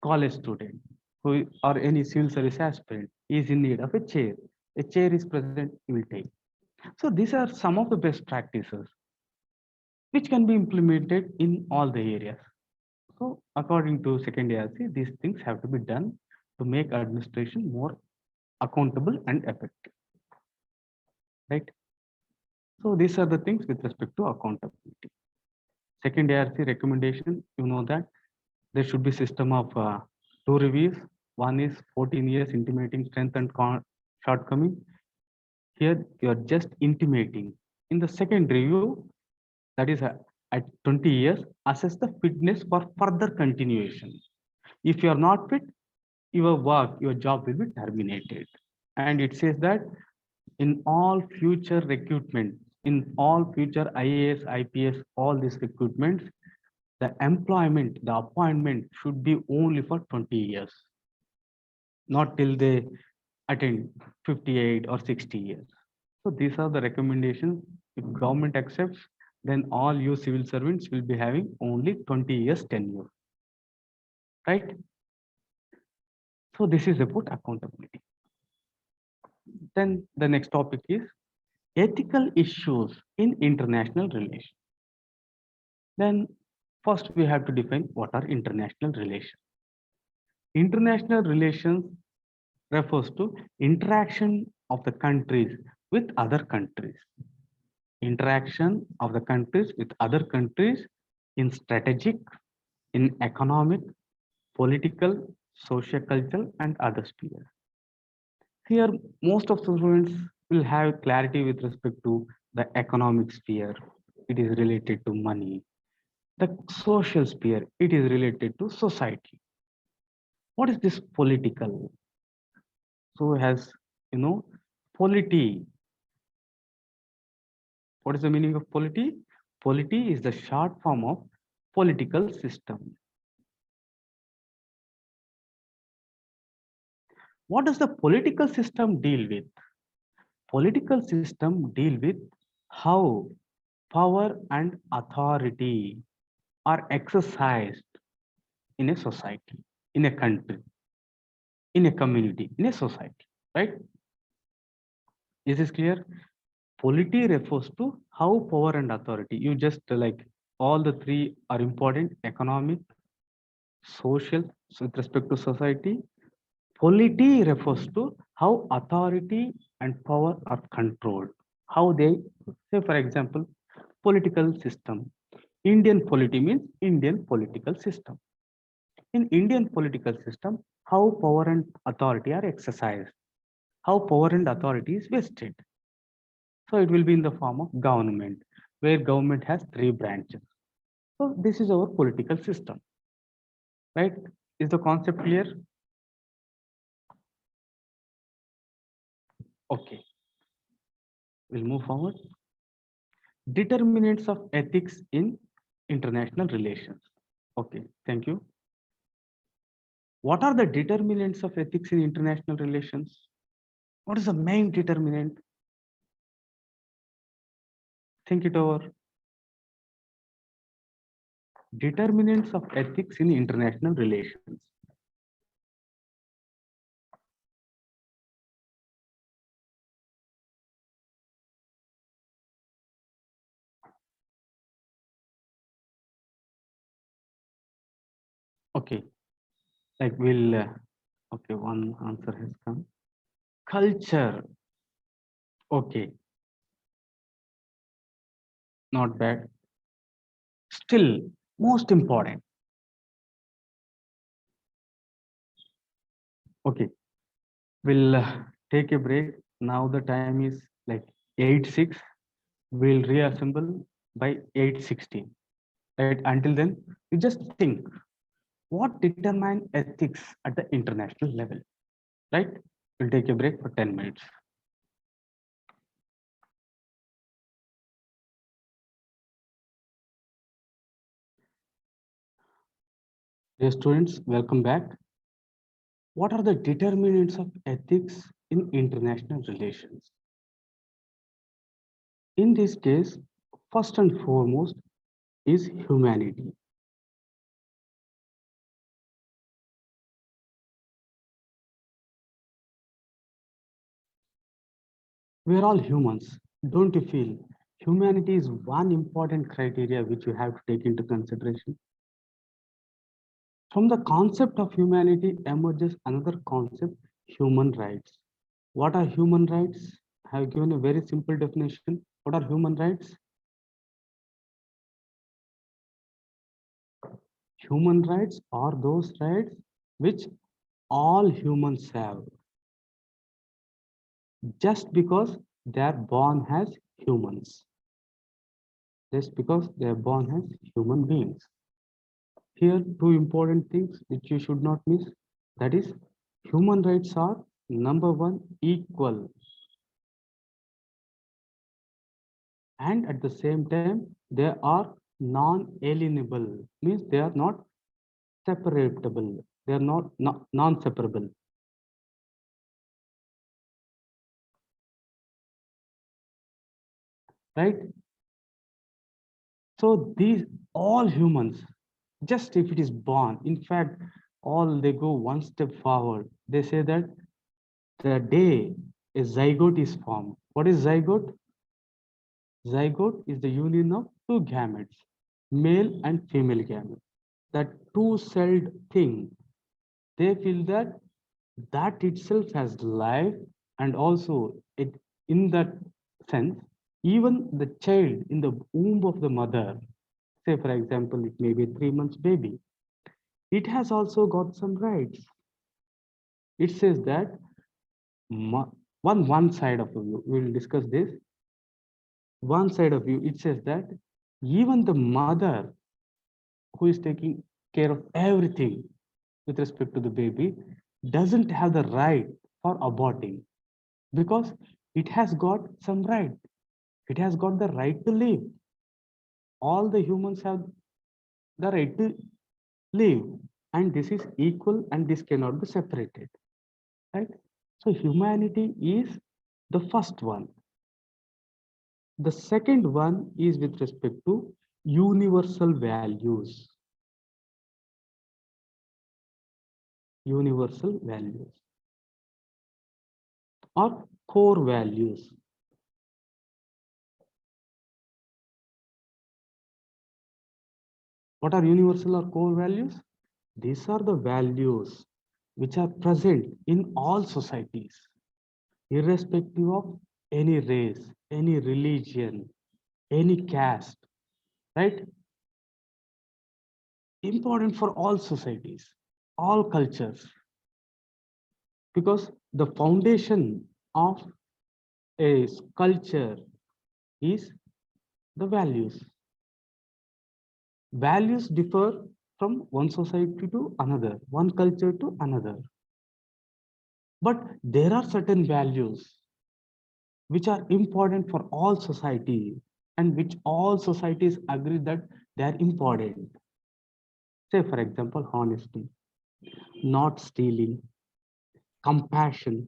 college student who or any civil service aspirant is in need of a chair. A chair is present, you will take. So these are some of the best practices which can be implemented in all the areas. So according to second ARC, these things have to be done to make administration more accountable and effective, right? So these are the things with respect to accountability. Second ARC recommendation, you know that there should be system of two reviews. One is 14 years intimating strength and shortcoming. Here you are just intimating. In the second review, that is at 20 years, assess the fitness for further continuation. If you are not fit, your work, your job will be terminated. And it says that in all future recruitment, in all future IAS, IPS, all these recruitments, the employment, the appointment should be only for 20 years, not till they attain 58 or 60 years. So these are the recommendations. If government accepts, then all you civil servants will be having only 20 years tenure, right? So this is about accountability. Then the next topic is ethical issues in international relations. Then first we have to define what are international relations. International relations refers to interaction of the countries with other countries. Interaction of the countries with other countries in strategic, in economic, political, socio-cultural, and other spheres. Here, most of the students will have clarity with respect to the economic sphere. It is related to money. The social sphere, it is related to society. What is this political? So has, you know, polity. What is the meaning of polity? Polity is the short form of political system. What does the political system deal with? Political system deal with how power and authority are exercised in a society, in a country, in a community, in a society, right? Is this clear? Polity refers to how power and authority, you just like all the three are important: economic, social, so with respect to society. Polity refers to how authority and power are controlled, how they, say for example, political system. Indian polity means Indian political system. In Indian political system, how power and authority are exercised, how power and authority is vested. So it will be in the form of government, where government has three branches. So this is our political system, right? Is the concept clear? Okay, we'll move forward. Determinants of ethics in international relations. Okay, thank you. What are the determinants of ethics in international relations? What is the main determinant? Think it over. Determinants of ethics in international relations. Okay, like we'll, okay, one answer has come. Culture. Okay, not bad. Still, most important. Okay, we'll take a break. Now the time is like 8:06. We'll reassemble by 8:16. Right? Until then, you just think what determine ethics at the international level. Right? We'll take a break for 10 minutes. Dear students, welcome back. What are the determinants of ethics in international relations? In this case, first and foremost is humanity. We are all humans. Don't you feel humanity is one important criteria which you have to take into consideration? From the concept of humanity emerges another concept, human rights. What are human rights? I have given a very simple definition. What are human rights? Human rights are those rights which all humans have just because they are born as humans, just because they are born as human beings. Here, two important things which you should not miss. That is, human rights are number one, equal, and at the same time, they are non-alienable, means they are not separable. They are not non-separable, right? So these all humans, just if it is born, in fact, all they go one step forward. They say that the day a zygote is formed. What is zygote? Zygote is the union of two gametes, male and female gamete. That two-celled thing, they feel that that itself has life, and also it in that sense, even the child in the womb of the mother, say for example, it may be a 3 months baby, it has also got some rights. It says that one side of the view, we will discuss this. One side of view, it says that even the mother who is taking care of everything with respect to the baby doesn't have the right for aborting because it has got some right. It has got the right to live. All the humans have the right to live, and this is equal and this cannot be separated, right? So humanity is the first one. The second one is with respect to universal values. Universal values or core values. What are universal or core values? These are the values which are present in all societies, irrespective of any race, any religion, any caste, right? Important for all societies, all cultures, because the foundation of a culture is the values. Values differ from one society to another, one culture to another. But there are certain values which are important for all society and which all societies agree that they are important. Say, for example, honesty, not stealing, compassion,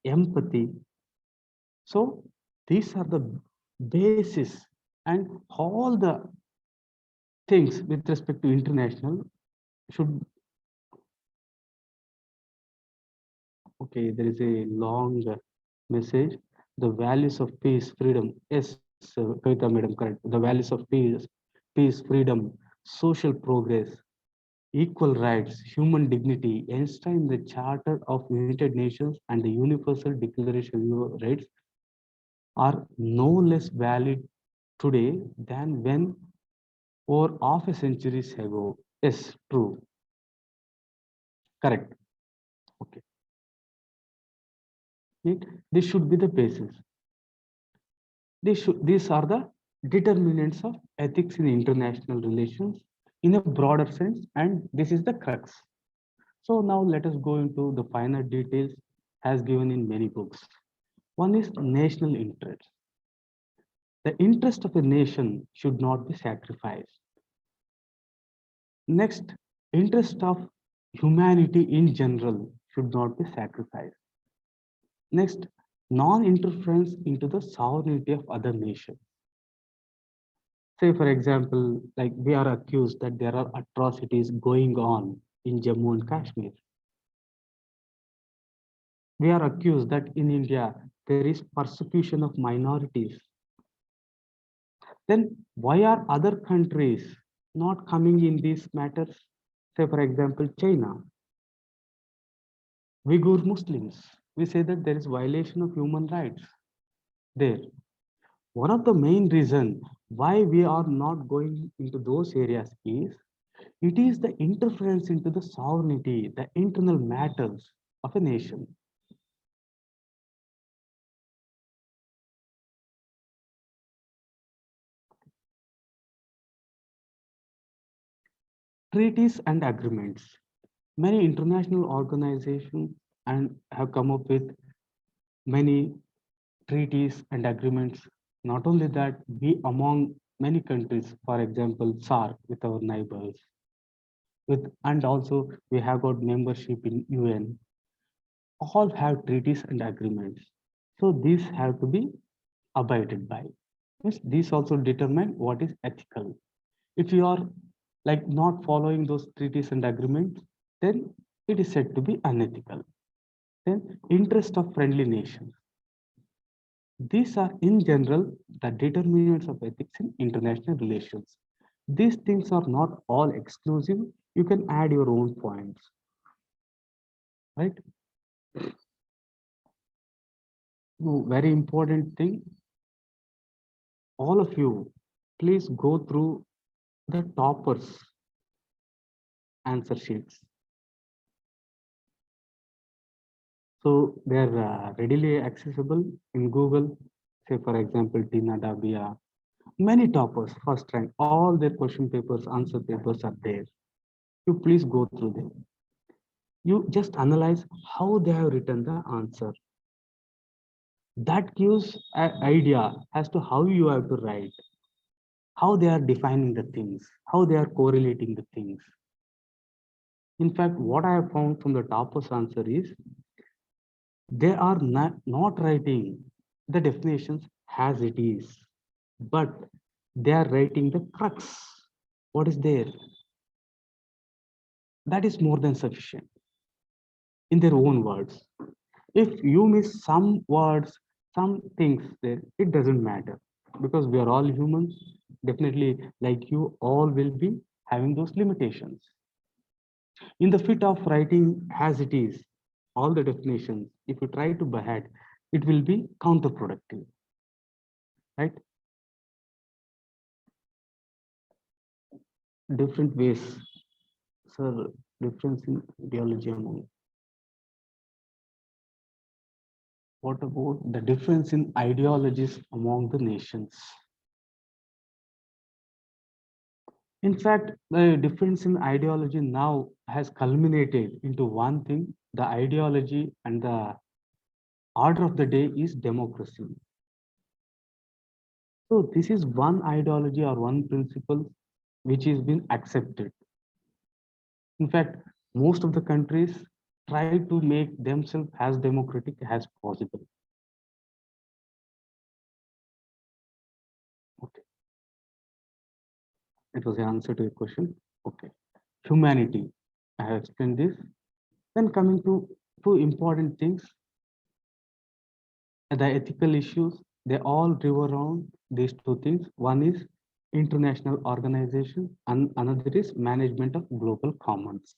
empathy. So these are the basis, and all the things with respect to international should. Okay, there is a long message. The values of peace, freedom. Yes, Kavita madam, correct. The values of peace, freedom, social progress, equal rights, human dignity, enshrined in the Charter of United Nations and the Universal Declaration of Human Rights are no less valid today than when over half a century ago. Yes, true, correct. Okay, this should be the basis. These are the determinants of ethics in international relations in a broader sense, and this is the crux. So now let us go into the finer details as given in many books. One is national interest. The interest of a nation should not be sacrificed. Next, interest of humanity in general should not be sacrificed. Next, non-interference into the sovereignty of other nations. Say, for example, like we are accused that there are atrocities going on in Jammu and Kashmir. We are accused that in India there is persecution of minorities. Then why are other countries not coming in these matters? Say, for example, China, Uyghur Muslims. We say that there is violation of human rights there. One of the main reason why we are not going into those areas is it is the interference into the sovereignty, the internal matters of a nation. Treaties and agreements. Many international organizations and have come up with many treaties and agreements. Not only that, we among many countries, for example, SARC with our neighbors, and also we have got membership in UN, all have treaties and agreements. So these have to be abided by. Yes, these also determine what is ethical. If you are like not following those treaties and agreements, then it is said to be unethical. Then interest of friendly nations. These are in general the determinants of ethics in international relations. These things are not all exclusive. You can add your own points, right? So very important thing, all of you, please go through the toppers answer sheets. So they're readily accessible in Google. Say, for example, Tina Dabia, many toppers, first rank, all their question papers, answer papers are there. You please go through them. You just analyze how they have written the answer. That gives an idea as to how you have to write, how they are defining the things, how they are correlating the things. In fact, what I have found from the toppers answer is they are not writing the definitions as it is, but they are writing the crux. What is there? That is more than sufficient in their own words. If you miss some words, some things there, it doesn't matter because we are all humans. Definitely, like you, all will be having those limitations. In the fit of writing as it is, all the definitions, if you try to behead, it will be counterproductive, right? Different ways, sir, difference in ideology among. What about the difference in ideologies among the nations? In fact, the difference in ideology now has culminated into one thing. The ideology and the order of the day is democracy. So this is one ideology or one principle which has been accepted. In fact, most of the countries try to make themselves as democratic as possible. Okay, it was the answer to your question. Okay, humanity. I have explained this. Then coming to two important things, the ethical issues, they all revolve around these two things. One is international organization and another is management of global commons.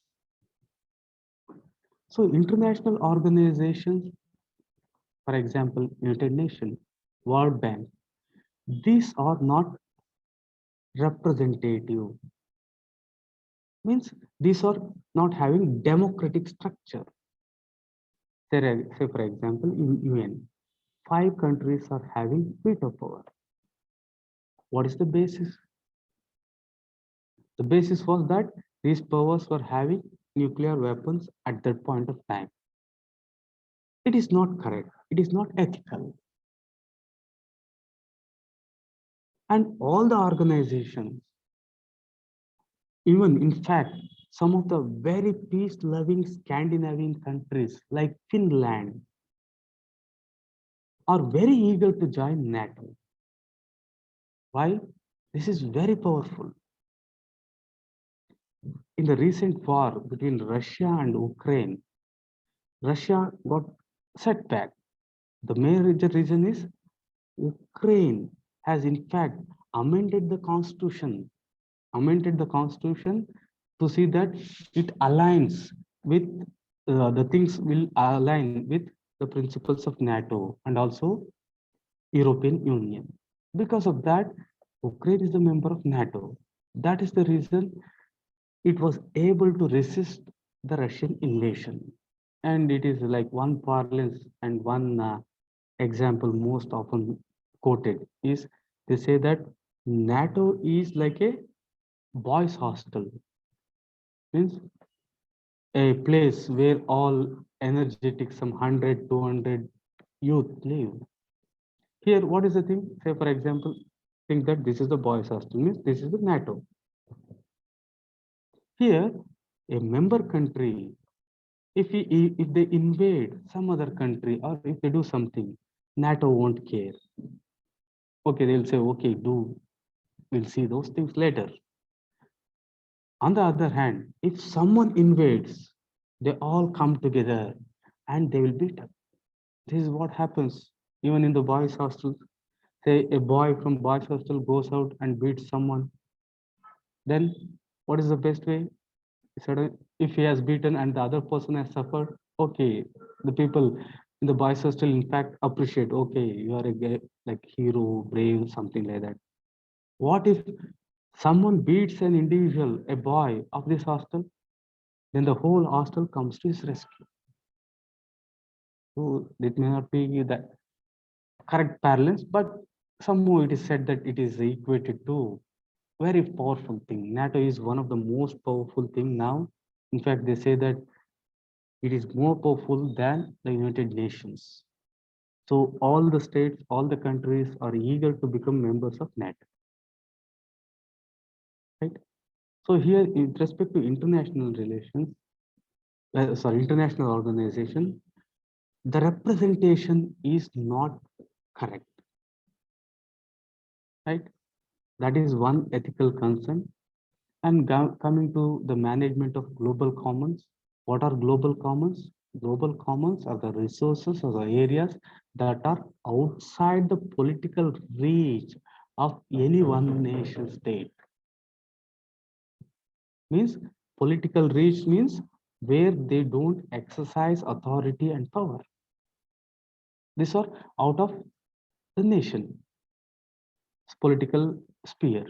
So international organizations, for example, United Nations, World Bank, these are not representative. Means these are not having democratic structure. Say for example, in UN, 5 countries are having veto power. What is the basis? The basis was that these powers were having nuclear weapons at that point of time. It is not correct. It is not ethical. And all the organizations, even in fact, some of the very peace-loving Scandinavian countries like Finland are very eager to join NATO. Why? This is very powerful. In the recent war between Russia and Ukraine, Russia got setback. The major reason is Ukraine has in fact amended the constitution to see that it aligns with the things will align with the principles of NATO and also European Union. Because of that, Ukraine is a member of NATO. That is the reason it was able to resist the Russian invasion. And it is like one parlance and one example most often quoted is they say that NATO is like a boys' hostel, means a place where all energetic, some 100, 200 youth live. Here, what is the thing? Say, for example, think that this is the boys' hostel, means this is the NATO. Here, a member country, if they invade some other country or if they do something, NATO won't care. Okay, they'll say, okay, do, we'll see those things later. On the other hand, if someone invades, they all come together and they will beat up. This is what happens even in the boys' hostel. Say a boy from boys' hostel goes out and beats someone, then what is the best way? If he has beaten and the other person has suffered, okay, the people in the boys' hostel in fact appreciate, okay, you are a like hero, brave, something like that. What if someone beats an individual, a boy of this hostel? Then the whole hostel comes to his rescue. So it may not be the correct balance, but somehow it is said that it is equated to very powerful thing. NATO is one of the most powerful thing now. In fact, they say that it is more powerful than the United Nations. So all the states, all the countries are eager to become members of NATO, right? So here, with respect to international relations, international organization, the representation is not correct, right? That is one ethical concern. And coming to the management of global commons, what are global commons? Global commons are the resources or the areas that are outside the political reach of any one nation state. Means political reach means where they don't exercise authority and power. These are out of the nation political sphere.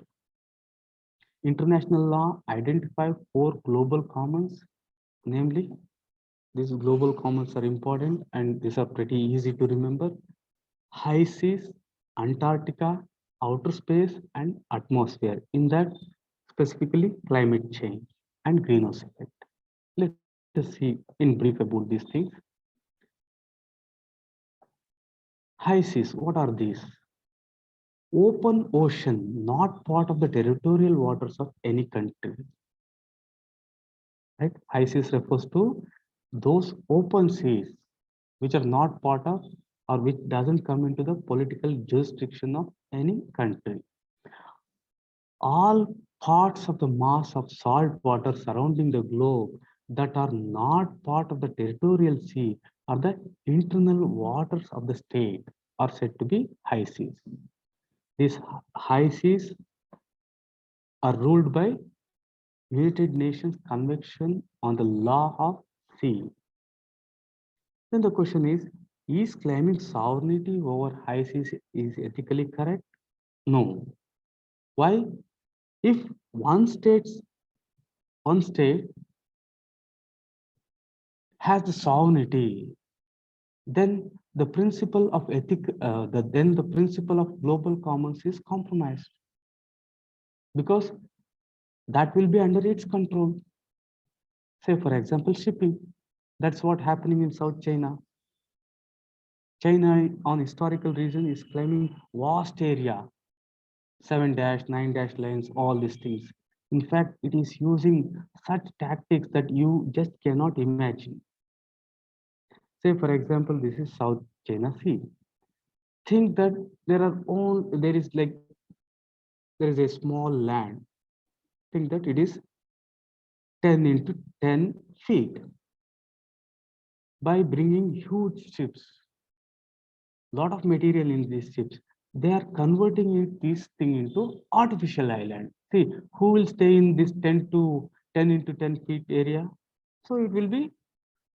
International law identify four global commons, namely, these global commons are important and these are pretty easy to remember. High seas, Antarctica, outer space, and atmosphere. In that, specifically climate change and greenhouse effect. Let us see in brief about these things. High seas, what are these? Open ocean, not part of the territorial waters of any country. Right? High seas refers to those open seas which are not part of or which doesn't come into the political jurisdiction of any country. All parts of the mass of salt water surrounding the globe that are not part of the territorial sea or the internal waters of the state are said to be high seas. These high seas are ruled by United Nations Convention on the Law of Sea. Then the question is claiming sovereignty over high seas is ethically correct? No. Why? If one state has the sovereignty, then the principle of then the principle of global commons is compromised because that will be under its control. Say, for example, shipping. That's what happening in South China. China, on historical reason, is claiming vast area, 7 dash, 9 dash lines, all these things. In fact, it is using such tactics that you just cannot imagine. Say, for example, this is South China Sea. Think that there is a small land. Think that it is 10 into 10 feet. By bringing huge ships, lot of material in these ships, they are converting this thing into artificial island. See, who will stay in this 10 to 10 into 10 feet area. So it will be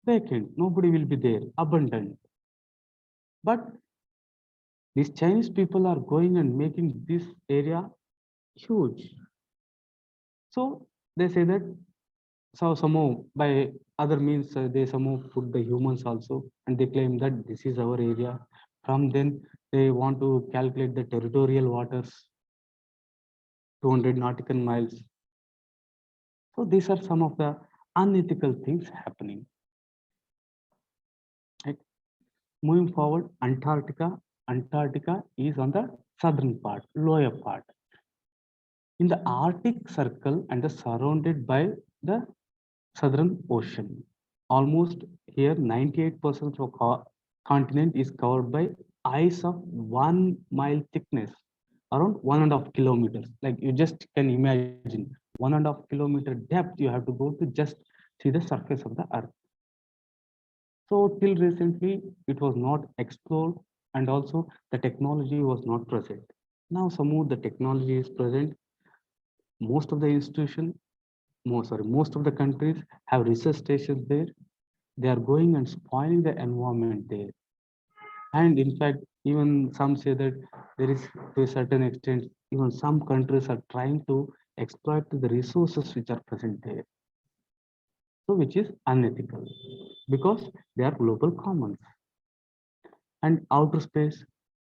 vacant. Nobody will be there, abundant. But these Chinese people are going and making this area huge. So they say that so somehow by other means they somehow put the humans also, and they claim that this is our area. From then they want to calculate the territorial waters, 200 nautical miles. So these are some of the unethical things happening. Right? Moving forward, Antarctica. Antarctica is on the southern part, lower part. In the Arctic Circle and the surrounded by the Southern Ocean. Almost here 98% of continent is covered by ice of 1 mile thickness, around 1.5 kilometers. Like you just can imagine 1.5 kilometer depth you have to go to just see the surface of the earth. So till recently it was not explored, and also the technology was not present. Now somehow the technology is present. Most of the institution, most of the countries have research stations there. They are going and spoiling the environment there. And in fact, even some say that there is, to a certain extent, even some countries are trying to exploit the resources which are present there. So which is unethical because they are global commons. And outer space,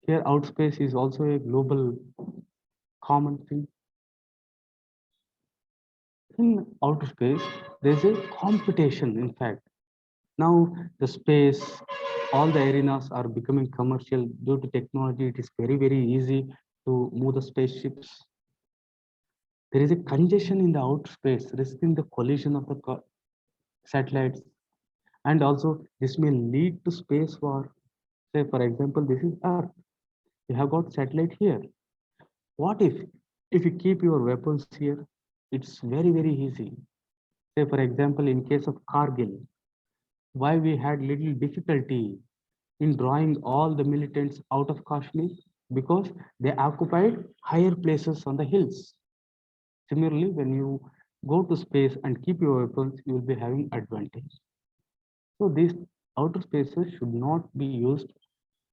here outer space is also a global common thing. In outer space, there's a competition, in fact. Now the space, all the arenas are becoming commercial due to technology. It is very, very easy to move the spaceships. There is a congestion in the outer space, risking the collision of the satellites. And also this may lead to space war. Say, for example, this is Earth. You have got satellite here. What if you keep your weapons here? It's very, very easy. Say, for example, in case of Kargil, why we had little difficulty in drawing all the militants out of Kashmir, because they occupied higher places on the hills. Similarly, when you go to space and keep your weapons, you will be having advantage. So these outer spaces should not be used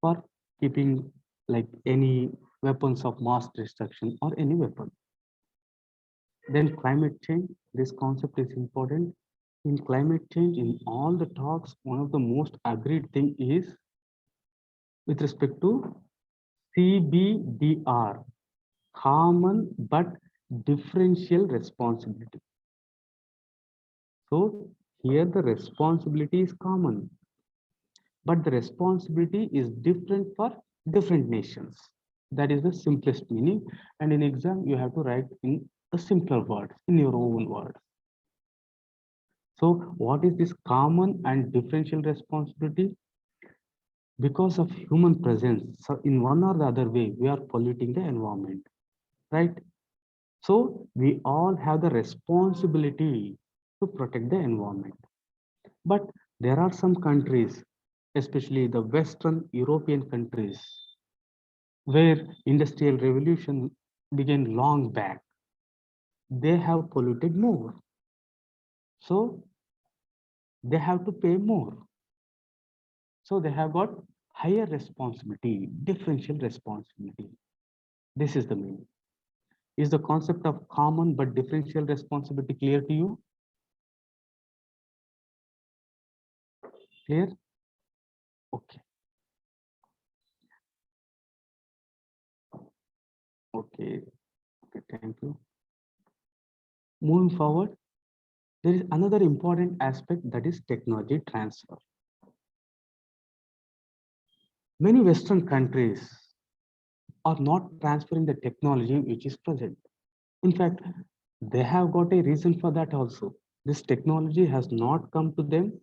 for keeping like any weapons of mass destruction or any weapon. Then climate change, this concept is important. In climate change, in all the talks, one of the most agreed thing is with respect to CBDR, common but differential responsibility. So here the responsibility is common, but the responsibility is different for different nations. That is the simplest meaning. And in exam, you have to write in a simpler words, in your own words. So what is this common and differential responsibility? Because of human presence, so in one or the other way, we are polluting the environment, right? So we all have the responsibility to protect the environment. But there are some countries, especially the Western European countries, where industrial revolution began long back. They have polluted more. So they have to pay more. So they have got higher responsibility, differential responsibility. This is the meaning. Is the concept of common but differential responsibility clear to you? Clear? Okay. Okay. Okay. Thank you. Moving forward, there is another important aspect, that is technology transfer. Many Western countries are not transferring the technology which is present. In fact, they have got a reason for that also. This technology has not come to them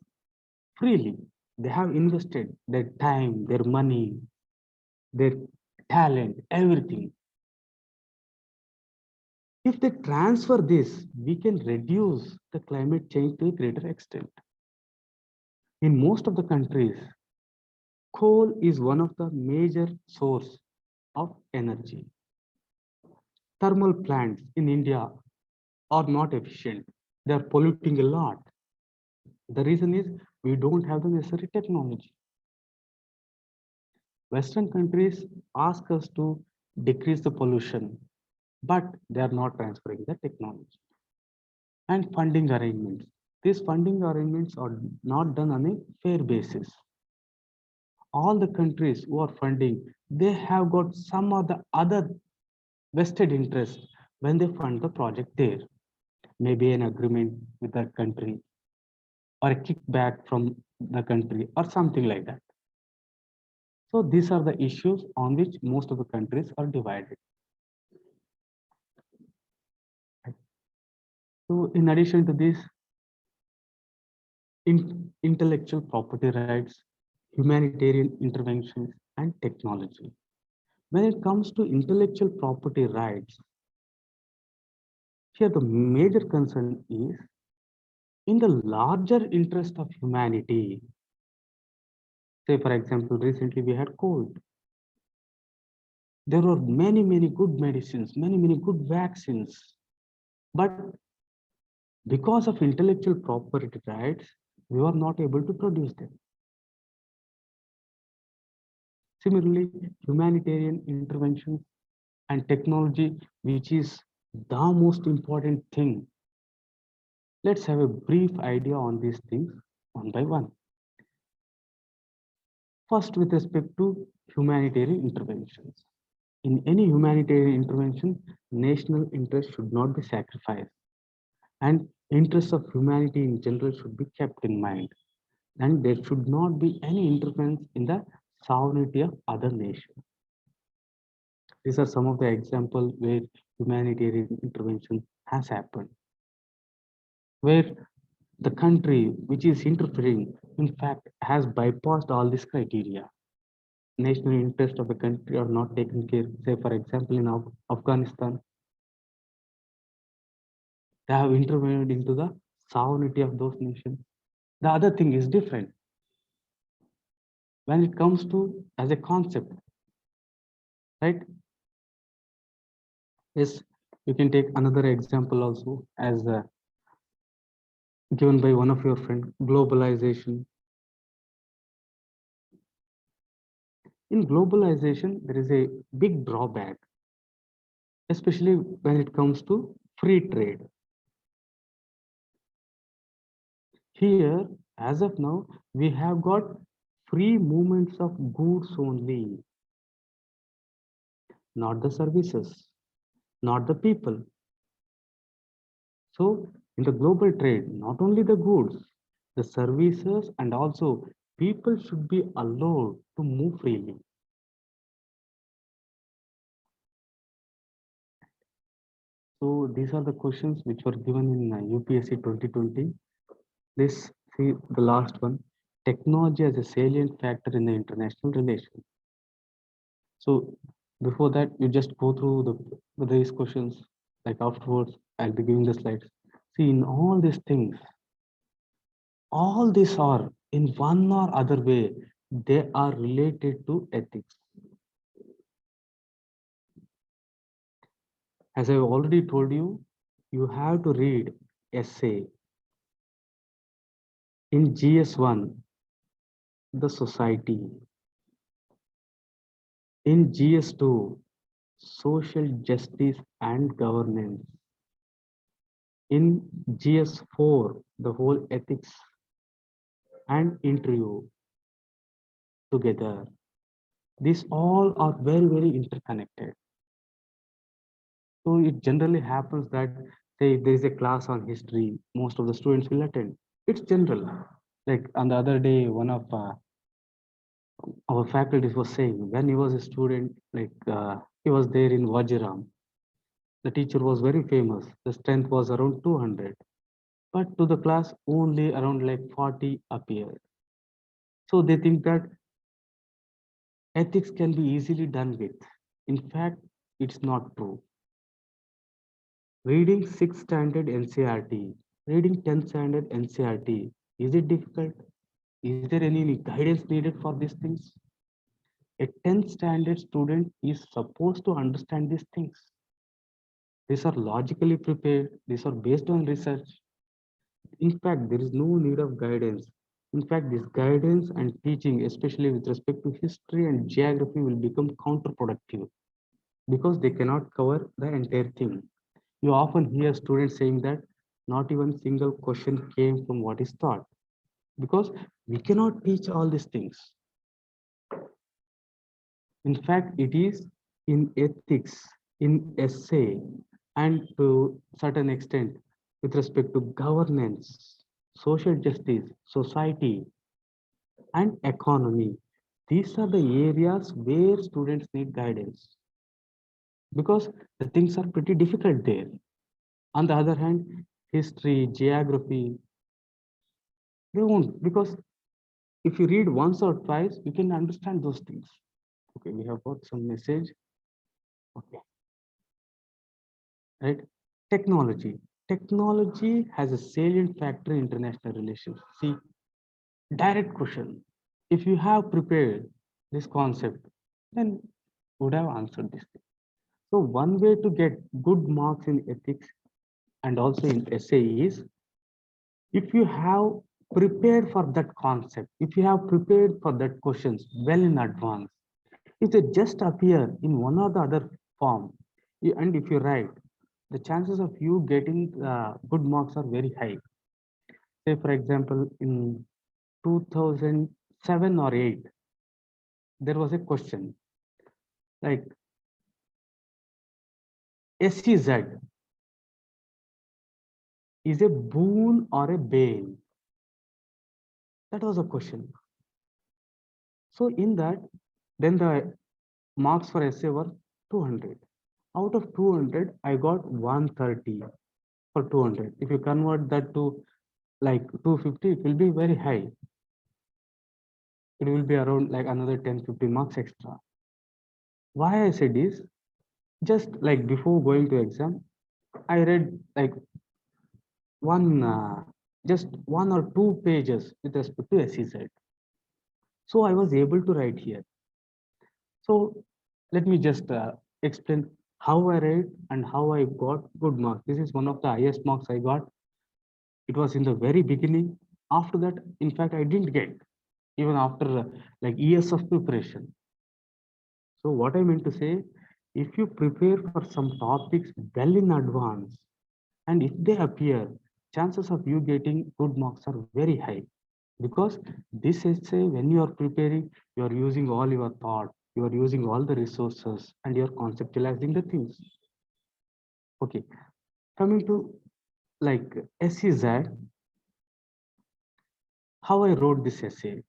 freely. They have invested their time, their money, their talent, everything. If they transfer this, we can reduce the climate change to a greater extent. In most of the countries, coal is one of the major source of energy. Thermal plants in India are not efficient. they are polluting a lot. The reason is we don't have the necessary technology. Western countries ask us to decrease the pollution, but they are not transferring the technology. And funding arrangements. These funding arrangements are not done on a fair basis. All the countries who are funding, they have got some of the other vested interest when they fund the project there. Maybe an agreement with that country or a kickback from the country or something like that. So these are the issues on which most of the countries are divided. So in addition to this, intellectual property rights, humanitarian interventions, and technology. When it comes to intellectual property rights, here the major concern is in the larger interest of humanity. Say, for example, recently we had COVID. There were many good medicines, many good vaccines. But because of intellectual property rights, we were not able to produce them. Similarly, humanitarian interventions and technology, which is the most important thing. Let's have a brief idea on these things one by one. First, with respect to humanitarian interventions. In any humanitarian intervention, national interest should not be sacrificed, and interests of humanity in general should be kept in mind, and there should not be any interference in the sovereignty of other nations. These are some of the examples where humanitarian intervention has happened, where the country which is interfering, in fact, has bypassed all these criteria. National interest of the country are not taken care. Say, for example, in Afghanistan, they have intervened into the sovereignty of those nations. The other thing is different. When it comes to as a concept, right? Yes, you can take another example also as given by one of your friend, globalization. In globalization, there is a big drawback, especially when it comes to free trade. Here, as of now, we have got free movements of goods only, not the services, not the people. So, in the global trade, not only the goods, the services and also people should be allowed to move freely. So these are the questions which were given in UPSC 2020. This, see the last one, technology as a salient factor in the international relations. So before that, you just go through these questions. Like afterwards, I'll be giving the slides. See, in all these are in one or other way, they are related to ethics. As I've already told you, you have to read essay. In GS1, the society. In GS2, social justice and governance. In GS4, the whole ethics and interview together. These all are very interconnected. So it generally happens that, say, if there is a class on history, most of the students will attend. It's general. Like on the other day, one of our faculty was saying when he was a student, like he was there in Vajiram. The teacher was very famous. The strength was around 200, but to the class only around like 40 appeared. So they think that ethics can be easily done with. In fact, it's not true. Reading 6th standard NCRT, reading 10th standard NCRT, is it difficult? Is there any guidance needed for these things? A 10th standard student is supposed to understand these things. These are logically prepared. These are based on research. In fact, there is no need of guidance. In fact, this guidance and teaching, especially with respect to history and geography, will become counterproductive because they cannot cover the entire thing. You often hear students saying that not even single question came from what is taught because we cannot teach all these things. In fact, it is in ethics, in essay, and to certain extent with respect to governance, social justice, society, and economy. These are the areas where students need guidance because the things are pretty difficult there. On the other hand, history, geography, they won't because if you read once or twice, you can understand those things. Okay, we have got some message. Okay, right? Technology. Technology has a salient factor in international relations. See, direct question. If you have prepared this concept, then would have answered this thing. So one way to get good marks in ethics and also in essay is if you have prepared for that concept, if you have prepared for that questions well in advance, if they just appear in one or the other form, and if you write, the chances of you getting good marks are very high. Say, for example, in 2007 or 8, there was a question like SEZ is a boon or a bane? That was a question. So in that, then the marks for essay were 200. Out of 200, I got 130 for 200. If you convert that to like 250, it will be very high. It will be around like another 10-15 marks extra. Why I said is just like before going to exam, I read like one just 1 or 2 pages with respect to SEZ. So I was able to write here. So let me just explain how I read and how I got good marks. This is one of the highest marks I got. It was in the very beginning. After that, in fact, I didn't get even after like years of preparation. So what I meant to say, if you prepare for some topics well in advance, and if they appear, chances of you getting good marks are very high. Because this essay, when you are preparing, you are using all your thought, you are using all the resources, and you are conceptualizing the things. Okay, coming to like SEZ, how I wrote this essay.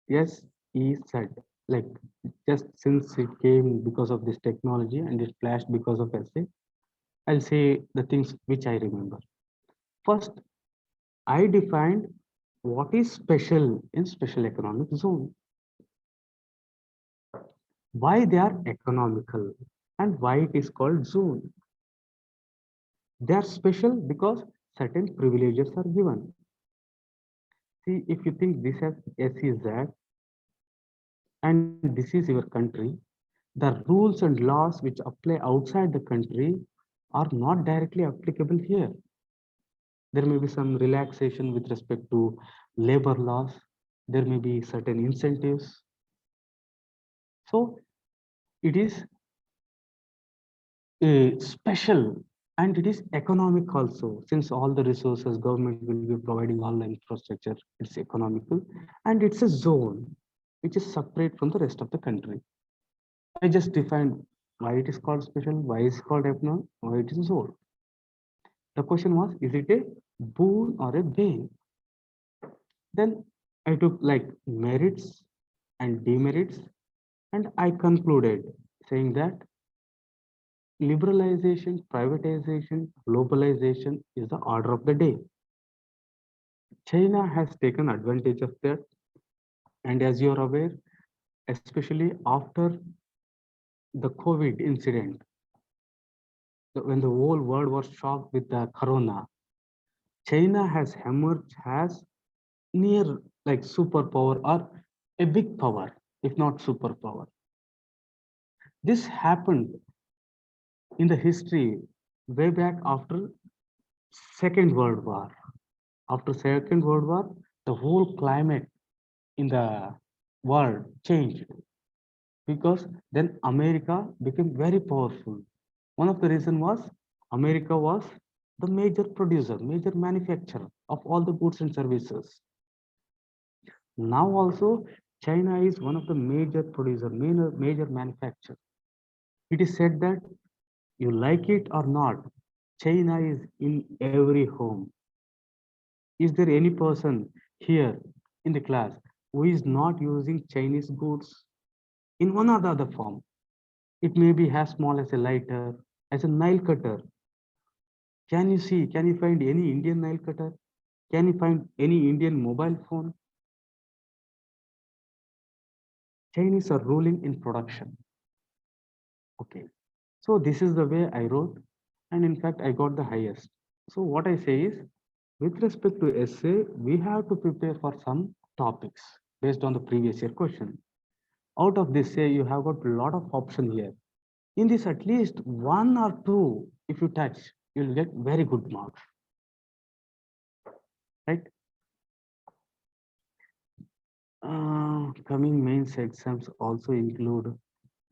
Yes, he said, like just since it came because of this technology and it flashed because of essay, I'll say the things which I remember. First, I defined what is special in special economic zone, why they are economical, and why it is called zone. They are special because certain privileges are given. See, if you think this as SEZ and this is your country, the rules and laws which apply outside the country are not directly applicable here. There may be some relaxation with respect to labor laws. There may be certain incentives. So it is special and it is economic also. Since all the resources government will be providing all the infrastructure, it's economical and it's a zone which is separate from the rest of the country. I just defined why it is called special, why is it called economic, why it is zone. The question was, is it a boon or a bane? Then I took like merits and demerits, and I concluded saying that liberalization, privatization, globalization is the order of the day. China has taken advantage of that, and as you are aware, especially after the COVID incident, when the whole world was shocked with the corona, China has emerged as near like superpower or a big power, if not superpower. This happened in the history way back after Second World War. After Second World War, the whole climate in the world changed because then America became very powerful. One of the reason was America was the major producer, major manufacturer of all the goods and services. Now also China is one of the major producer, major manufacturer. It is said that you like it or not, China is in every home. Is there any person here in the class who is not using Chinese goods in one or the other form? It may be as small as a lighter, as a nail cutter. Can you see, can you find any Indian nail cutter? Can you find any Indian mobile phone? Chinese are ruling in production. Okay. So this is the way I wrote. And in fact, I got the highest. So what I say is, with respect to essay, we have to prepare for some topics based on the previous year question. Out of this, say you have got a lot of option here. In this, at least one or two, if you touch, you'll get very good marks, right? Coming mains exams also include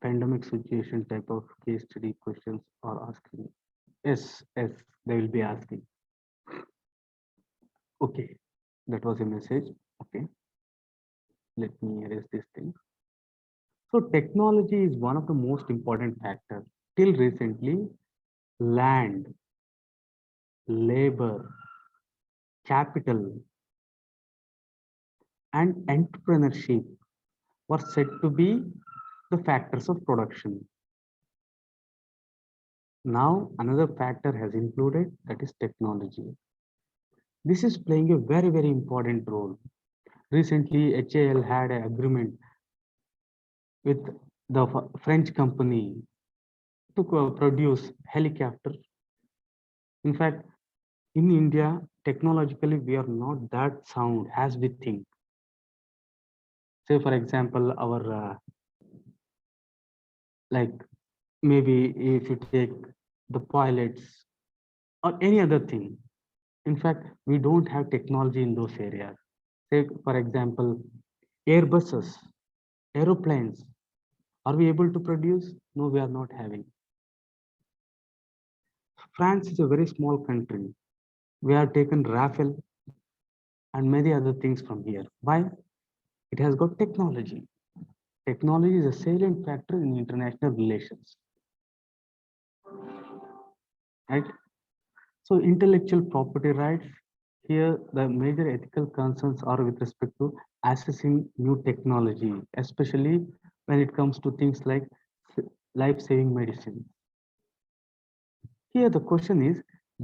pandemic situation type of case study questions are asking. Yes, yes, they will be asking. Okay, that was a message. Okay, let me erase this thing. So technology is one of the most important factors. Till recently, land, labor, capital, and entrepreneurship were said to be the factors of production. Now, another factor has included, that is technology. This is playing a very, very important role. Recently, HAL had an agreement with the French company to produce helicopter. In fact, in India, technologically, we are not that sound as we think. Say, for example, our like maybe if you take the pilots or any other thing. In fact, we don't have technology in those areas. Say, for example, Airbuses, aeroplanes. Are we able to produce? No, we are not having. France is a very small country. We have taken Rafale and many other things from here. Why? It has got technology. Technology is a salient factor in international relations. Right? So intellectual property rights, here the major ethical concerns are with respect to accessing new technology, especially when it comes to things like life-saving medicine. Here the question is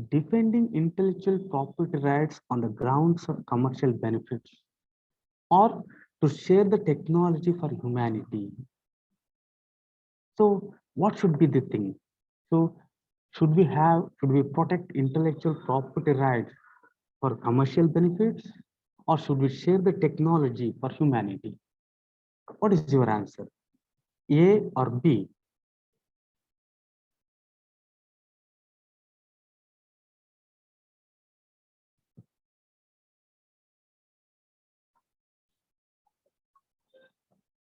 defending intellectual property rights on the grounds of commercial benefits or to share the technology for humanity. So what should be the thing? So should we protect intellectual property rights for commercial benefits or should we share the technology for humanity? What is your answer? A or B?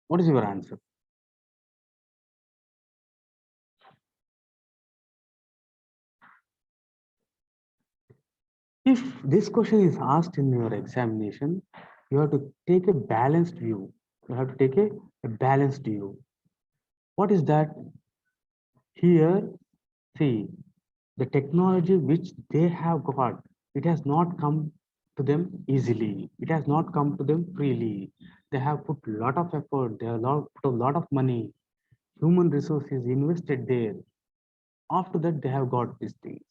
What is your answer? If this question is asked in your examination, you have to take a balanced view. You have to take a balanced view. What is that? Here, see, the technology which they have got, it has not come to them easily. It has not come to them freely. They have put a lot of effort. They have put a lot of money, human resources invested there. After that, they have got these things,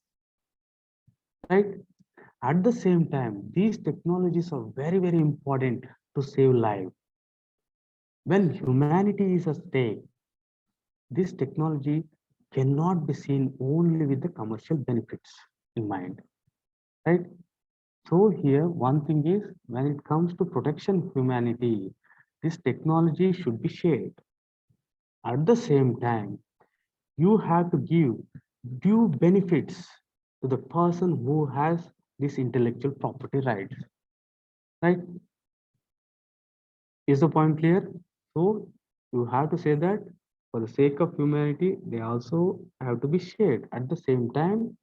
right? At the same time, these technologies are very, very important to save life. When humanity is at stake, this technology cannot be seen only with the commercial benefits in mind, right? So here, one thing is when it comes to protection of humanity, this technology should be shared. At the same time, you have to give due benefits to the person who has this intellectual property rights, right? Is the point clear? So you have to say that for the sake of humanity, they also have to be shared. At the same time,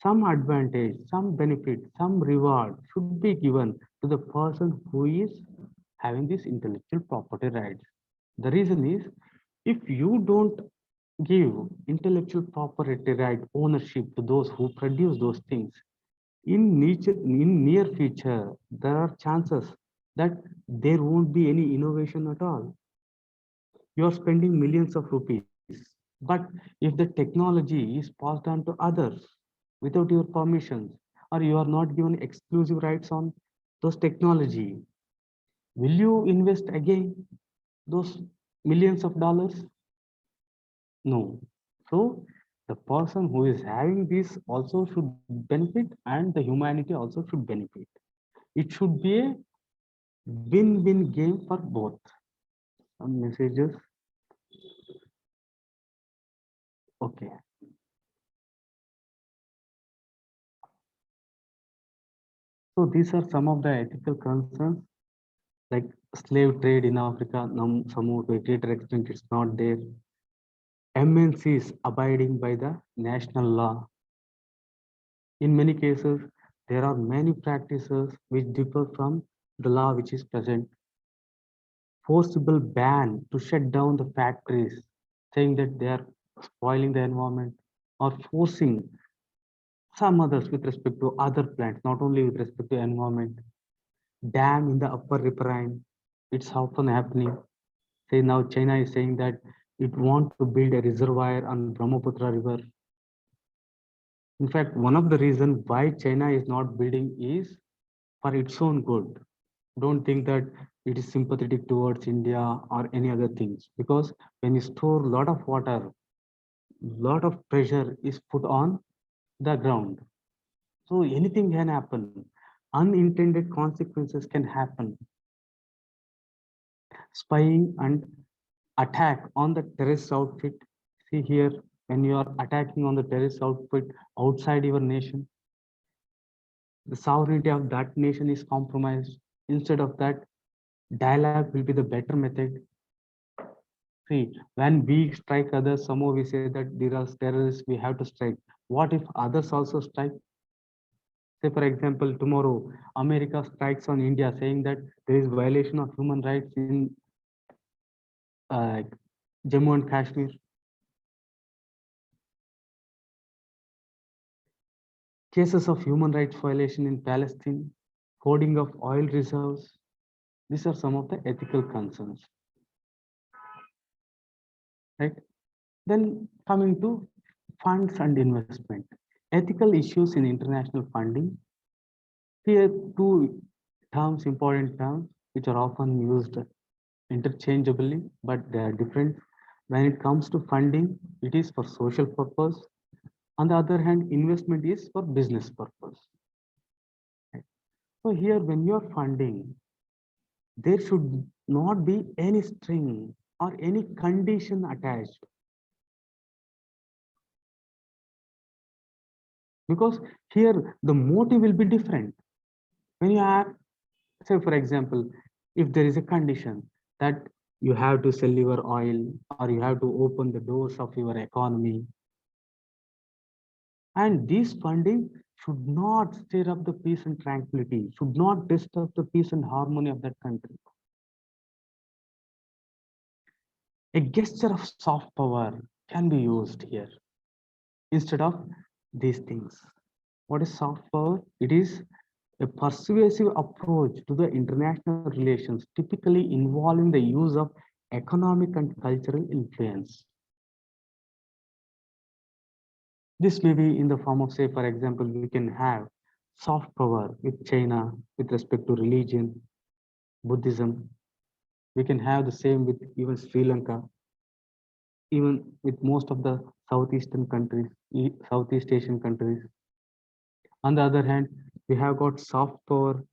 some advantage, some benefit, some reward should be given to the person who is having this intellectual property rights. The reason is, if you don't give intellectual property right ownership to those who produce those things, in near future, there are chances that there won't be any innovation at all. You are spending millions of rupees, but if the technology is passed on to others without your permissions, or you are not given exclusive rights on those technology, will you invest again those millions of dollars? No. So the person who is having this also should benefit, and the humanity also should benefit. It should be a win-win game for both. Some messages. Okay. So these are some of the ethical concerns, like slave trade in Africa. Some to a greater extent it's not there. MNCs abiding by the national law. In many cases, there are many practices which differ from the law which is present. Forcible ban to shut down the factories, saying that they are spoiling the environment, or forcing some others with respect to other plants, not only with respect to environment. Dam in the upper riparian, it's often happening. Say now China is saying that it wants to build a reservoir on Brahmaputra River. In fact, one of the reasons why China is not building is for its own good. Don't think that it is sympathetic towards India or any other things, because when you store a lot of water, lot of pressure is put on the ground. So anything can happen. Unintended consequences can happen. Spying and attack on the terrorist outfit. See here, when you are attacking on the terrorist outfit outside your nation, the sovereignty of that nation is compromised. Instead of that, dialogue will be the better method. See, when we strike others, somehow we say that there are terrorists, we have to strike. What if others also strike? Say, for example, tomorrow America strikes on India, saying that there is violation of human rights in uh, Jammu and Kashmir. Cases of human rights violation in Palestine, hoarding of oil reserves. These are some of the ethical concerns, right? Then coming to funds and investment. Ethical issues in international funding. Here, two terms, important terms, which are often used interchangeably, but they are different. When it comes to funding, it is for social purpose. On the other hand, investment is for business purpose. Right? So here, when you are funding, there should not be any string or any condition attached, because here the motive will be different. When you are, say for example, if there is a condition that you have to sell your oil, or you have to open the doors of your economy, and this funding should not stir up the peace and tranquility, should not disturb the peace and harmony of that country. A gesture of soft power can be used here instead of these things. What is soft power? It is a persuasive approach to the international relations, typically involving the use of economic and cultural influence. This may be in the form of, say, for example, we can have soft power with China with respect to religion, Buddhism. We can have the same with even Sri Lanka, even with most of the Southeastern countries, Southeast Asian countries. On the other hand, we have got soft power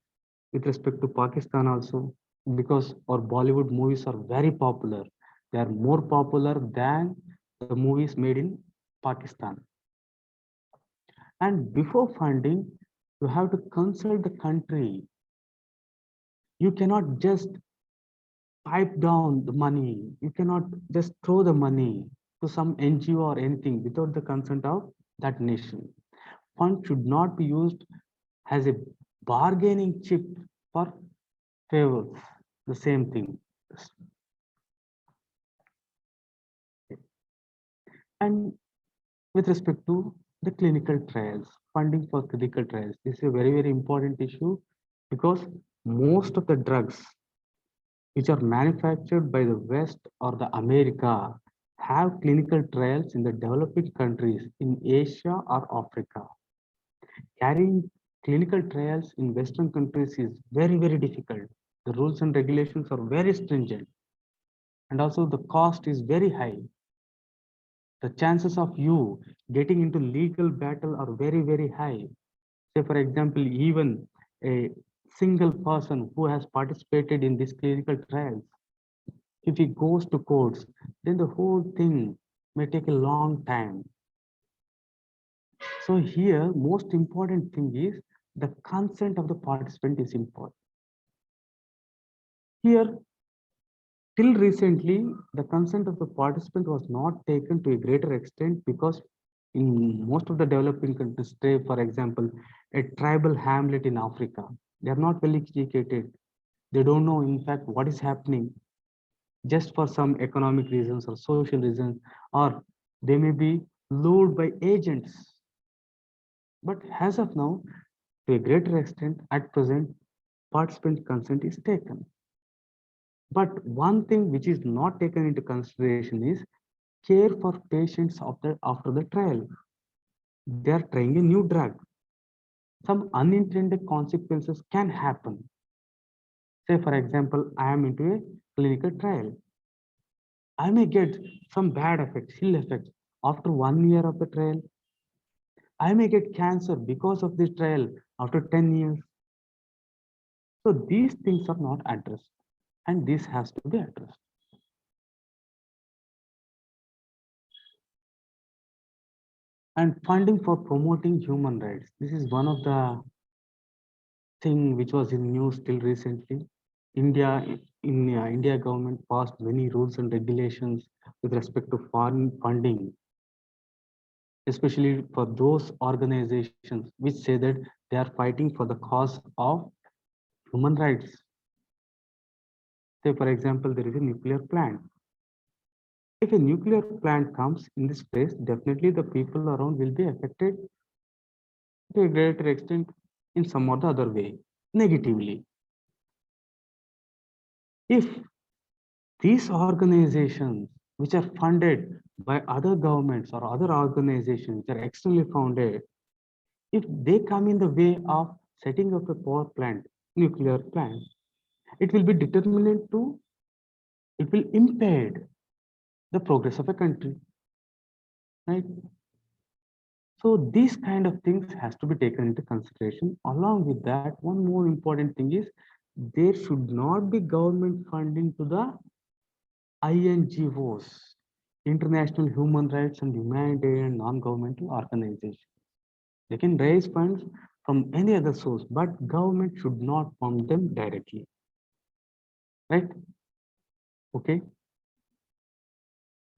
with respect to Pakistan also, because our Bollywood movies are very popular. They are more popular than the movies made in Pakistan. And before funding, You have to consult the country. You cannot just pipe down the money. You cannot just throw the money to some NGO or anything without the consent of that nation. Fund should not be used as a bargaining chip for favors. The same thing. And with respect to the clinical trials, funding for clinical trials, this is a very, very important issue because most of the drugs which are manufactured by the West or the America have clinical trials in the developing countries in Asia or Africa. Carrying clinical trials in Western countries is very, very difficult. The rules and regulations are very stringent, and also the cost is very high. The chances of you getting into legal battle are very, very high. Say, for example, even a single person who has participated in these clinical trials, if he goes to courts, then the whole thing may take a long time. So here, most important thing is the consent of the participant is important. Here, till recently, the consent of the participant was not taken to a greater extent because in most of the developing countries, say for example, a tribal hamlet in Africa, they are not well educated. They don't know, in fact, what is happening just for some economic reasons or social reasons, or they may be lured by agents. But as of now, to a greater extent, at present, participant consent is taken. But one thing which is not taken into consideration is care for patients after the trial. They are trying a new drug. Some unintended consequences can happen. Say, for example, I am into a clinical trial. I may get some bad effects, ill effects after 1 year of the trial. I may get cancer because of this trial after 10 years. So these things are not addressed, and this has to be addressed. And funding for promoting human rights. This is one of the thing which was in news till recently. India government passed many rules and regulations with respect to foreign funding, especially for those organizations which say that they are fighting for the cause of human rights. Say, for example, there is a nuclear plant. If a nuclear plant comes in this place, definitely the people around will be affected to a greater extent in some or the other way, negatively. If these organizations, which are funded by other governments or other organizations which are externally funded, if they come in the way of setting up a power plant, nuclear plant, it will be determinant to, it will impede the progress of a country, right? So these kind of things has to be taken into consideration. Along with that, one more important thing is there should not be government funding to the INGOs, International Human Rights and Humanitarian Non-Governmental Organizations. They can raise funds from any other source, but government should not fund them directly, right? Okay,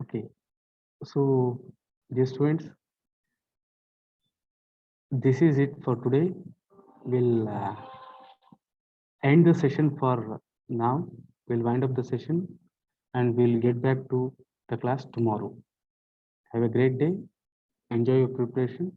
okay. So, dear students, this is it for today. We'll end the session for now. We'll wind up the session and we'll get back to the class tomorrow. Have a great day. Enjoy your preparation.